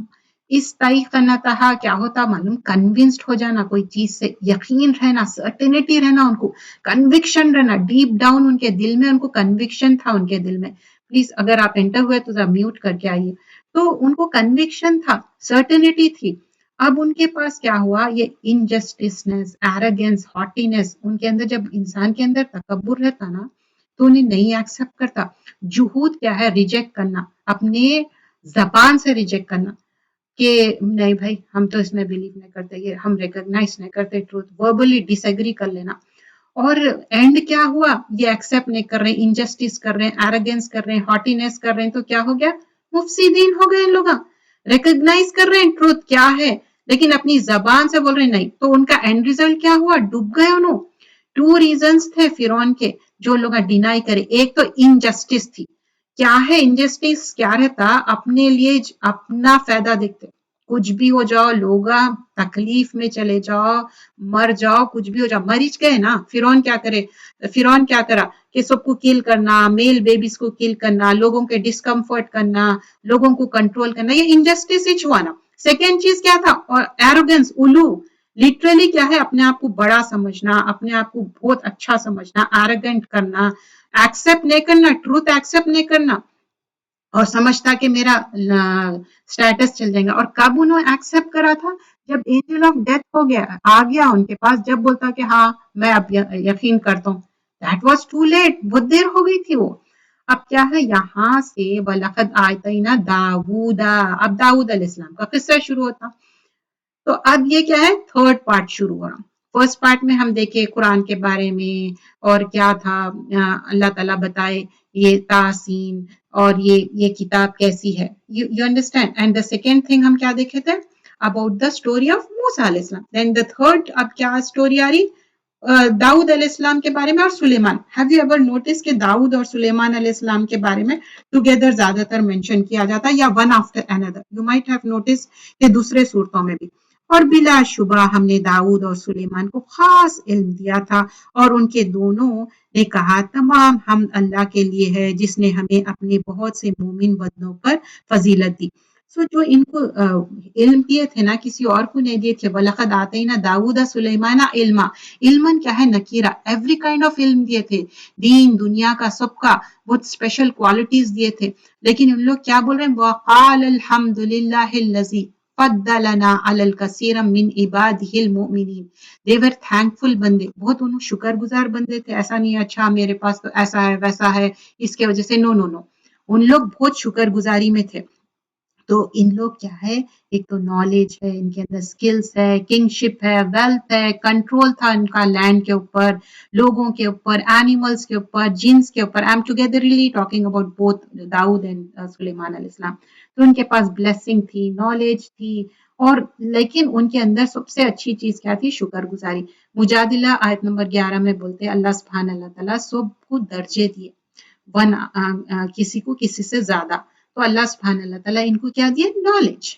इस्तैक़नतहा क्या होता मालूम, कन्विंस्ड हो जाना कोई चीज से, यकीन रहना, सर्टेनिटी रहना, उनको कन्विक्शन रहना, डीप डाउन उनके दिल में उनको कन्विक्शन था, उनके दिल में। प्लीज अगर आप एंटर हुए तो जरा म्यूट करके आइए। तो उनको कन्विक्शन था, सर्टेनिटी थी। अब उनके पास क्या हुआ, ये इनजस्टिसनेस, एरोगेंस, हॉटीनेस, उनके अंदर जब इंसान के अंदर तकब्बुर रहता ना तो उन्हें नहीं एक्सेप्ट करता। जुहूद क्या है, रिजेक्ट करना, अपने जबान से रिजेक्ट करना कि नहीं भाई हम तो इसमें बिलीव नहीं करते, ये हम रिकॉग्नाइज नहीं करते ट्रूथ, वर्बली डिसएग्री कर लेना। और एंड क्या हुआ, ये एक्सेप्ट नहीं कर रहे, इनजस्टिस कर रहे हैं, एरोगेंस कर रहे हैं, हॉटीनेस कर रहे हैं, तो क्या हो गया, मुफसिदीन हो गए लोग, रिकॉग्नाइज कर रहे हैं ट्रूथ क्या है, लेकिन अपनी जबान से बोल रहे हैं नहीं, तो उनका एंड रिजल्ट क्या हुआ, डूब गए उन्होंने। टू रीजंस थे फिरौन के जो लोग डिनाई करे, एक तो इनजस्टिस थी, क्या है इनजस्टिस, क्या रहता, अपने लिए अपना फायदा देखते, कुछ भी हो जाओ लोग, तकलीफ में चले जाओ, मर जाओ, कुछ भी हो जाओ, मरीज गए ना, फिरौन क्या करे, फिरौन क्या करा कि सबको किल करना, मेल बेबीज को किल करना, लोगों के डिस्कम्फर्ट करना, लोगों को कंट्रोल करना, ये इनजस्टिस ही हुआ ना। सेकेंड चीज क्या था, और एरोगेंस, उलू, लिटरली क्या है, अपने आप को बड़ा समझना, अपने आप को बहुत अच्छा समझना, एरोगेंट करना, एक्सेप्ट नहीं करना, ट्रूथ एक्सेप्ट नहीं करना, और समझता कि मेरा स्टेटस चल जाएगा। और कब उन्होंने एक्सेप्ट करा था, जब एंजल ऑफ डेथ हो गया, आ गया उनके पास, जब बोलता कि हाँ मैं अब यकीन करता हूँ, दैट वाज टू लेट, बहुत देर हो गई थी वो। अब क्या है, यहाँ से वलकद आयतना दाऊदा, अब दाऊद अलैहिस्सलाम का किस्सा शुरू होता। तो अब ये क्या है, थर्ड पार्ट शुरू हो रहा। फर्स्ट पार्ट में हम देखे कुरान के बारे में और क्या था, अल्लाह ताला बताए ये तासीन और ये किताब कैसी है, you understand. And the second thing हम क्या देखे थे, about the story of Musa अलैहिस्सलाम। देन द थर्ड, अब क्या स्टोरी आ रही, दाऊद अलैहिस्सलाम के बारे में और Sulaiman. Have you ever notice कि दाऊद और सुलेमान अलैहिस्सलाम के बारे में टुगेदर ज्यादातर मेंशन किया जाता है, या one after another, you might have notice कि दूसरे सूरतों में भी। और बिलाशुबा हमने दाऊद और सुलेमान को खास इल्म दिया था, और उनके दोनों ने कहा तमाम हम अल्लाह के लिए है जिसने हमें अपने बहुत से मोमिन बंदों पर फजीलत दी। सो जो इनको इल्म दिए थे ना, किसी और को नहीं दिए थे। वलकद आतैना दाऊद सुलेमाना इल्मा, इल्मन क्या है, नकीरा, एवरी काइंड ऑफ इल्म दिए थे, दीन दुनिया का सबका, बहुत स्पेशल क्वालिटीज दिए थे। लेकिन उन लोग क्या बोल रहे हैं, वक़ाल अल्हम्दुलिल्लाहिल्लज़ी फद्दलना अलल कसीरम मिन इबादिहिल मुमिनीन। दे वर थैंकफुल बंदे, बहुत उन्होंने शुक्रगुजार बंदे थे, ऐसा नहीं अच्छा मेरे पास तो ऐसा है वैसा है इसके वजह से, नो नो नो, उन लोग बहुत शुक्रगुजारी में थे। तो इन लोग क्या है, एक तो नॉलेज है इनके अंदर, स्किल्स है, किंगशिप है, वेल्थ है, कंट्रोल था इनका लैंड के ऊपर, लोगों के ऊपर, एनिमल्स के ऊपर, जिन्स के ऊपर। I am togetherly talking about both Dawood and Sulaiman अलैहिस्सलाम। تو ان کے پاس بلیسنگ تھی، نالج تھی، اور لیکن ان کے اندر سب سے اچھی چیز کیا تھی؟ شکر گزاری۔ مجادلہ آیت نمبر 11 میں بولتے ہیں اللہ سبحانہ اللہ تعالیٰ سب کو درجے دیے، کسی کو کسی سے زیادہ، تو اللہ سبحانہ اللہ تعالیٰ ان کو کیا دیے؟ نالج،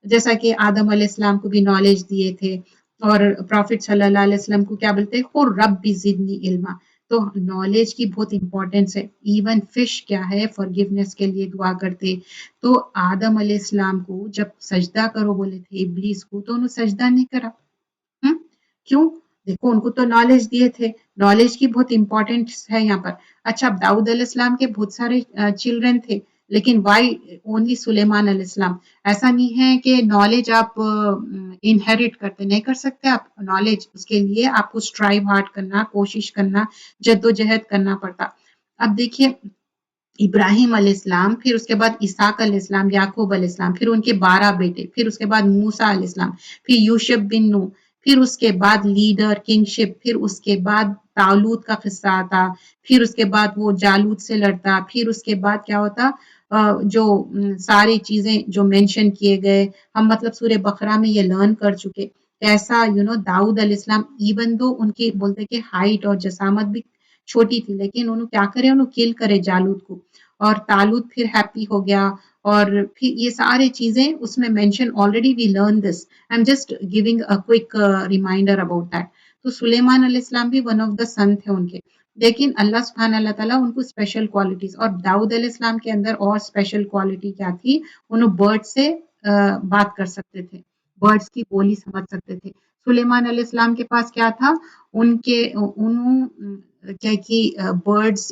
جیسا کہ آدم علیہ السلام کو بھی نالج دیے تھے، اور پروفٹ صلی اللہ علیہ وسلم کو کیا بولتے ہیں؟ قُل رب زدنی علما۔ تو نالج کی بہت امپورٹنس ہے، ایون فش کیا ہے فارگیونیس کے لیے دعا کرتے، تو آدم علیہ السلام کو جب سجدہ کرو بولے تھے ابلیس کو، تو انہوں سجدہ نہیں کرا، کیوں؟ دیکھو ان کو تو نالج دیے تھے، نالج کی بہت امپورٹنس ہے یہاں پر۔ اچھا اب داؤد علیہ السلام کے بہت سارے چلڈرن تھے، لیکن وائی اونلی سلیمان علیہ السلام؟ ایسا نہیں ہے کہ نالج آپ انہیریٹ کرتے، نہیں کر سکتے آپ نالج، اس کے لیے آپ کو اسٹرائیو ہارڈ کرنا، کوشش کرنا، جدوجہد کرنا پڑتا۔ اب دیکھیے ابراہیم علیہ السلام، پھر اس کے بعد اسحاق علیہ السلام، یعقوب علیہ السلام، پھر ان کے 12 بیٹے، پھر اس کے بعد موسیٰ علیہ السلام، پھر یوشب بن نون، پھر اس کے بعد لیڈر کنگشپ، پھر اس کے بعد طالوت کا قصہ آتا، پھر اس کے بعد وہ جالوت سے لڑتا، پھر اس کے بعد کیا ہوتا؟ جو ساری چیزیں جو مینشن کیے گئے، ہم مطلب سورہ بقرہ میں یہ لرن کر چکے کیسا داؤد علیہ السلام ایون دو ان کی بولتے کہ ہائٹ اور جسامت بھی چھوٹی تھی، لیکن انہوں کیا کرے؟ انہوں کل کرے جالوت کو، اور طالوت پھر ہیپی ہو گیا، اور پھر یہ سارے چیزیں اس میں mention already we learn this, I am just giving a quick reminder about that. تو سلیمان علیہ السلام بھی ون آف دا سن تھے ان کے، لیکن اللہ سبحانہ اللہ تعالیٰ ان کو اسپیشل کوالٹیز، اور داؤد علیہ السلام کے اندر اور اسپیشل کوالٹی کیا تھی؟ انہوں برڈ سے بات کر سکتے تھے، برڈز کی بولی سمجھ سکتے تھے۔ سلیمان علیہ السلام کے پاس کیا تھا؟ انہوں کیا کہ برڈز،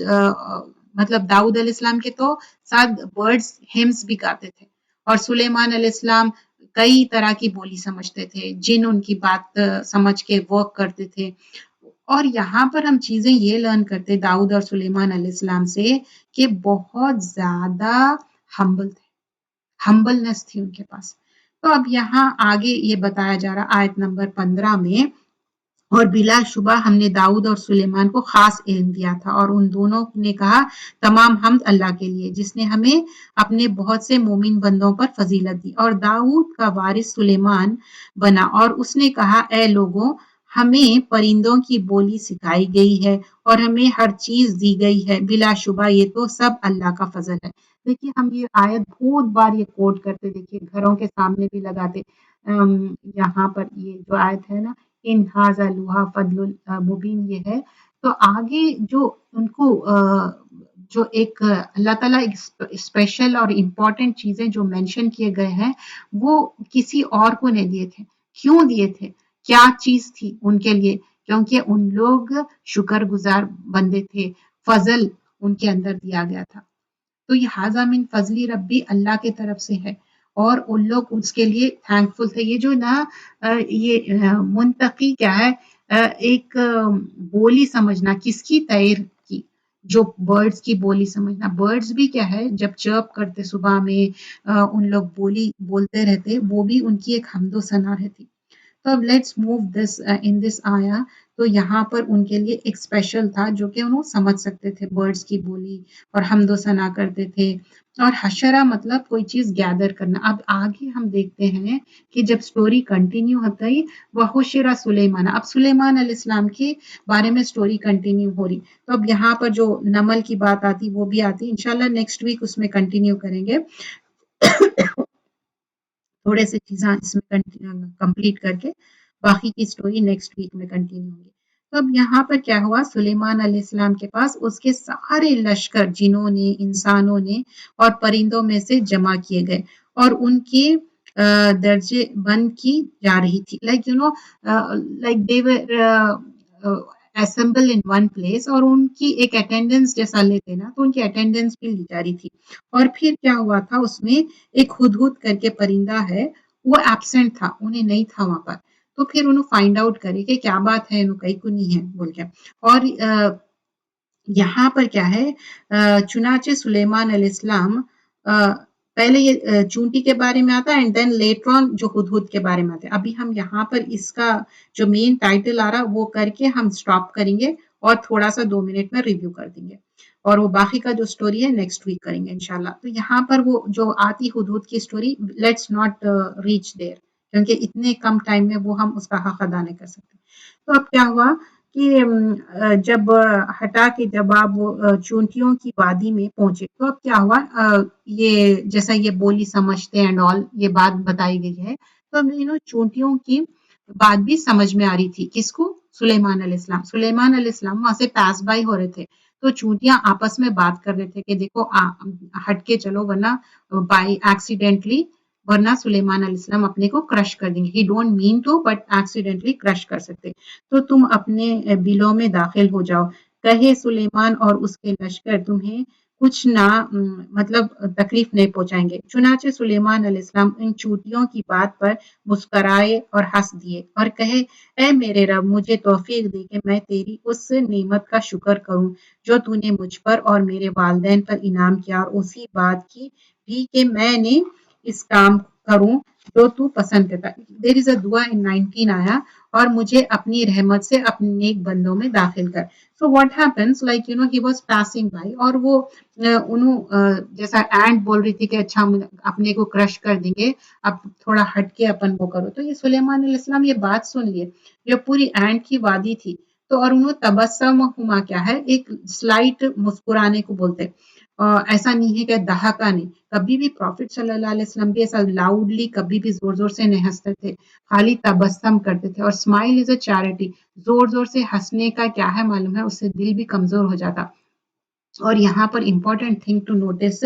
مطلب داؤد علیہ السلام کے تو ساتھ برڈز ہمس بھی گاتے تھے، اور سلیمان علیہ السلام کئی طرح کی بولی سمجھتے تھے، جن ان کی بات سمجھ کے ورک کرتے تھے۔ اور یہاں پر ہم چیزیں یہ لرن کرتے داؤد اور سلیمان علیہ السلام سے کہ بہت زیادہ ہمبل تھے، ہمبلنس تھی ان کے پاس۔ تو اب یہاں آگے یہ بتایا جا رہا آیت نمبر 15 میں، اور بلا شبہ ہم نے داؤد اور سلیمان کو خاص علم دیا تھا، اور ان دونوں نے کہا تمام حمد اللہ کے لیے جس نے ہمیں اپنے بہت سے مومن بندوں پر فضیلت دی، اور داؤد کا وارث سلیمان بنا، اور اس نے کہا اے لوگوں ہمیں پرندوں کی بولی سکھائی گئی ہے اور ہمیں ہر چیز دی گئی ہے، بلا شبہ یہ تو سب اللہ کا فضل ہے۔ دیکھیے ہم یہ آیت بہت بار یہ کوٹ کرتے، دیکھیے گھروں کے سامنے بھی لگاتے، یہاں پر یہ جو آیت ہے نا، ان ھذا لوحا فضل مبین، یہ ہے تو آگے جو ان کو جو ایک اللہ تعالیٰ اسپیشل اور امپورٹنٹ چیزیں جو مینشن کیے گئے ہیں وہ کسی اور کو نہیں دیے تھے۔ کیوں دیے تھے؟ کیا چیز تھی ان کے لیے؟ کیونکہ ان لوگ شکر گزار بندے تھے، فضل ان کے اندر دیا گیا تھا۔ تو یہ ھذا من فضلی ربی اللہ کے طرف سے ہے، اور ان لوگ اس کے لیے تھینک فل تھے۔ یہ جو نا یہ منطقی کیا ہے؟ ایک بولی سمجھنا، کس کی؟ طیر کی، جو برڈز کی بولی سمجھنا۔ برڈز بھی کیا ہے جب چرپ کرتے صبح میں، ان لوگ بولی بولتے رہتے، وہ بھی ان کی ایک حمد و ثنا رہتی۔ تو اب لیٹس موو دس ان دس آیا، تو یہاں پر ان کے لیے ایک اسپیشل تھا جو کہ انہوں سمجھ سکتے تھے برڈز کی بولی، اور حمد و ثنا کرتے تھے، اور حشرہ مطلب کوئی چیز گیدر کرنا۔ اب آگے ہم دیکھتے ہیں کہ جب سٹوری کنٹینیو ہوتا ہی وحشر سلیمان، اب سلیمان علیہ السلام کے بارے میں سٹوری کنٹینیو ہو رہی، تو اب یہاں پر جو نمل کی بات آتی وہ بھی آتی، انشاءاللہ نیکسٹ ویک اس میں کنٹینیو کریں گے، تھوڑے سے چیزاں اس میں کمپلیٹ کر کے باقی کی سٹوری نیکسٹ ویک میں کنٹینیو ہوگی۔ تو اب یہاں پر کیا ہوا؟ سلیمان علیہ السلام کے پاس اس کے سارے لشکر جنوں نے، انسانوں نے اور پرندوں میں سے جمع کیے گئے، اور ان کے درجے بند کی جا رہی تھی، like they were assemble in one place، اور ان کی ایک اٹینڈنس جیسا لیتے نا، تو ان کی اٹینڈنس بھی لی جا رہی تھی۔ اور پھر کیا ہوا تھا؟ اس میں ایک ہدہد کر کے پرندہ ہے، وہ ایبسینٹ تھا، انہیں نہیں تھا وہاں پر، تو پھر انہوں فائنڈ آؤٹ کرے کہ کیا بات ہے، انہوں کہیں کو نہیں ہے بول کے، اور یہاں پر کیا ہے؟ چنانچہ سلیمان علیہ السلام پہلے یہ چونٹی کے بارے میں آتا ہے، اینڈ دین لیٹر آن جو ہدہد کے بارے میں آتا ہے۔ ابھی ہم یہاں پر اس کا جو مین ٹائٹل آ رہا وہ کر کے ہم سٹاپ کریں گے، اور تھوڑا سا 2 منٹ میں ریویو کر دیں گے۔ اور وہ باقی کا جو اسٹوری ہے نیکسٹ ویک کریں گے انشاءاللہ. تو یہاں پر وہ جو آتی حدود کی اسٹوری لیٹس ناٹ ریچ دیر، کیونکہ اتنے کم ٹائم میں وہ ہم اس کا حق ادا نہیں کر سکتے. تو اب کیا ہوا کہ جب ہٹا کے جب آپ چونٹیوں کی وادی میں پہنچے تو اب کیا ہوا، یہ جیسا یہ بولی سمجھتے اینڈ آل یہ بات بتائی گئی ہے. تو چونٹیوں کی بات بھی سمجھ میں آ رہی تھی کس کو؟ سلیمان علیہ السلام. سلیمان علیہ السلام وہاں سے پاس بائی ہو رہے تھے تو چونٹیاں آپس میں بات کر رہے تھے کہ دیکھو ہٹ کے چلو ورنہ بائی ایکسیڈینٹلی، ورنہ سلیمان علیہ السلام اپنے کو کرش کر دیں گے. He don't mean to but accidentally crush کر سکتے. تو تم اپنے بلوں میں داخل ہو جاؤ. کہے سلیمان اور اس کے لشکر تمہیں کچھ نہ مطلب تکلیف نہیں پہنچائیں گے. چنانچہ سلیمان علیہ السلام ان چونٹیوں کی بات پر مسکرائے اور ہنس دیے اور کہے اے میرے رب، مجھے توفیق دے کہ میں تیری اس نعمت کا شکر کروں جو تو نے مجھ پر اور میرے والدین پر انعام کیا، اور اسی بات کی بھی کہ میں نے اس کام کروں جو تو پسند کرتا. دیر از اے دعا ان 19 آیا اور مجھے اپنی رحمت سے اپنے نیک بندوں میں داخل کر. So what happens like he was passing by اور وہ انہوں جیسا اینٹ بول رہی تھی کہ اچھا اپنے کو کرش کر دیں گے، اب تھوڑا ہٹ کے اپن وہ کرو. تو یہ سلیمان علیہ السلام یہ بات سن لیے، یہ پوری اینٹ کی وادی تھی. تو اور انہوں تبسم ہما کیا ہے، ایک سلائٹ مسکرانے کو بولتے. ایسا نہیں ہے کہ دہکا نہیں. کبھی بھی پروفٹ صلی اللہ علیہ وسلم بھی ایسا لاؤڈلی کبھی بھی زور زور سے نہیں ہنستے تھے، خالی تبسم کرتے تھے. اور اسمائل از اے چیریٹی. زور زور سے ہنسنے کا کیا ہے معلوم ہے، اس سے دل بھی کمزور ہو جاتا. اور یہاں پر امپورٹنٹ تھنگ ٹو نوٹس،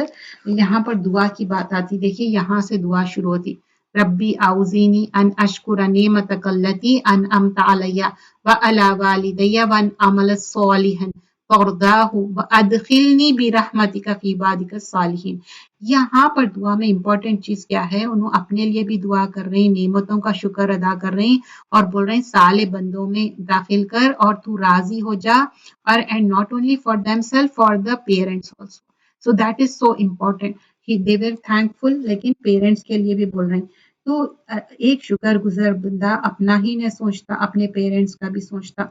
یہاں پر دعا کی بات آتی. دیکھیے یہاں سے دعا شروع ہوتی. ربی اعوذنی ان اشکر نعمتک التی انعمت علی وعلی والدی وان اعمل صالحا ترضاہ وادخلنی برحمتک فی عبادک الصالحین. یہاں پر دعا میں امپورٹنٹ چیز کیا ہے، انہوں اپنے لیے بھی دعا کر رہے ہیں، نعمتوں کا شکر ادا کر رہے ہیں اور بول رہے ہیں سالے بندوں میں داخل کر اور تو راضی ہو جا. اور and not only for themselves, for the parents also. So that is so important. They were thankful لیکن پیرنٹس کے لیے بھی بول رہے ہیں. تو ایک شکر گزار بندہ اپنا ہی نہیں سوچتا، اپنے پیرنٹس کا بھی سوچتا.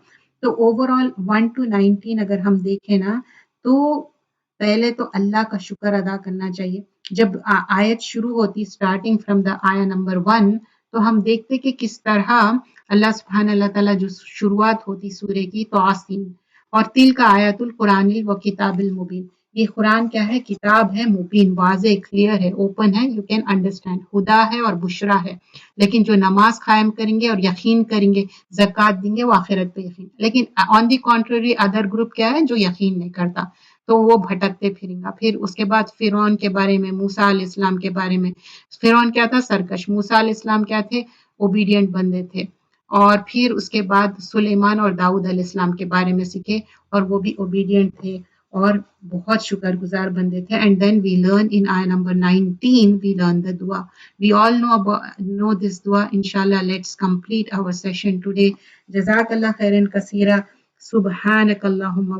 تو اوور آل 1 to 19 اگر ہم دیکھیں نا تو پہلے تو اللہ کا شکر ادا کرنا چاہیے. جب آیت شروع ہوتی اسٹارٹنگ فرام دا آیا نمبر 1 تو ہم دیکھتے کہ کس طرح اللہ سبحانہ اللہ تعالیٰ جو شروعات ہوتی سورے کی تواسین اور تل کا آیت القرآن و کتاب المبین. یہ قرآن کیا ہے؟ کتاب ہے مبین، واضح، کلیئر ہے، اوپن ہے، یو کین انڈرسٹینڈ. ہدا ہے اور بشرا ہے. لیکن جو نماز قائم کریں گے اور یقین کریں گے، زکوٰۃ دیں گے، وہ آخرت پہ یقین. لیکن آن دی کنٹریری ادر گروپ کیا ہے جو یقین نہیں کرتا تو وہ بھٹکتے پھریں گا. پھر اس کے بعد فرعون کے بارے میں، موسیٰ علیہ السلام کے بارے میں. فرعون کیا تھا؟ سرکش. موسیٰ علیہ السلام کیا تھے؟ اوبیڈینٹ بندے تھے. اور پھر اس کے بعد سلیمان اور داؤد علیہ السلام کے بارے میں سیکھے اور وہ بھی اوبیڈینٹ تھے اور بہت شکر گزار بندے تھے. And then we learn in آیہ نمبر 19 وی لرن دا دعا. وی آل know this دعا. انشاءاللہ let's complete our session today. جزاک اللہ خیرن کثیرہ. سبحانک اللہم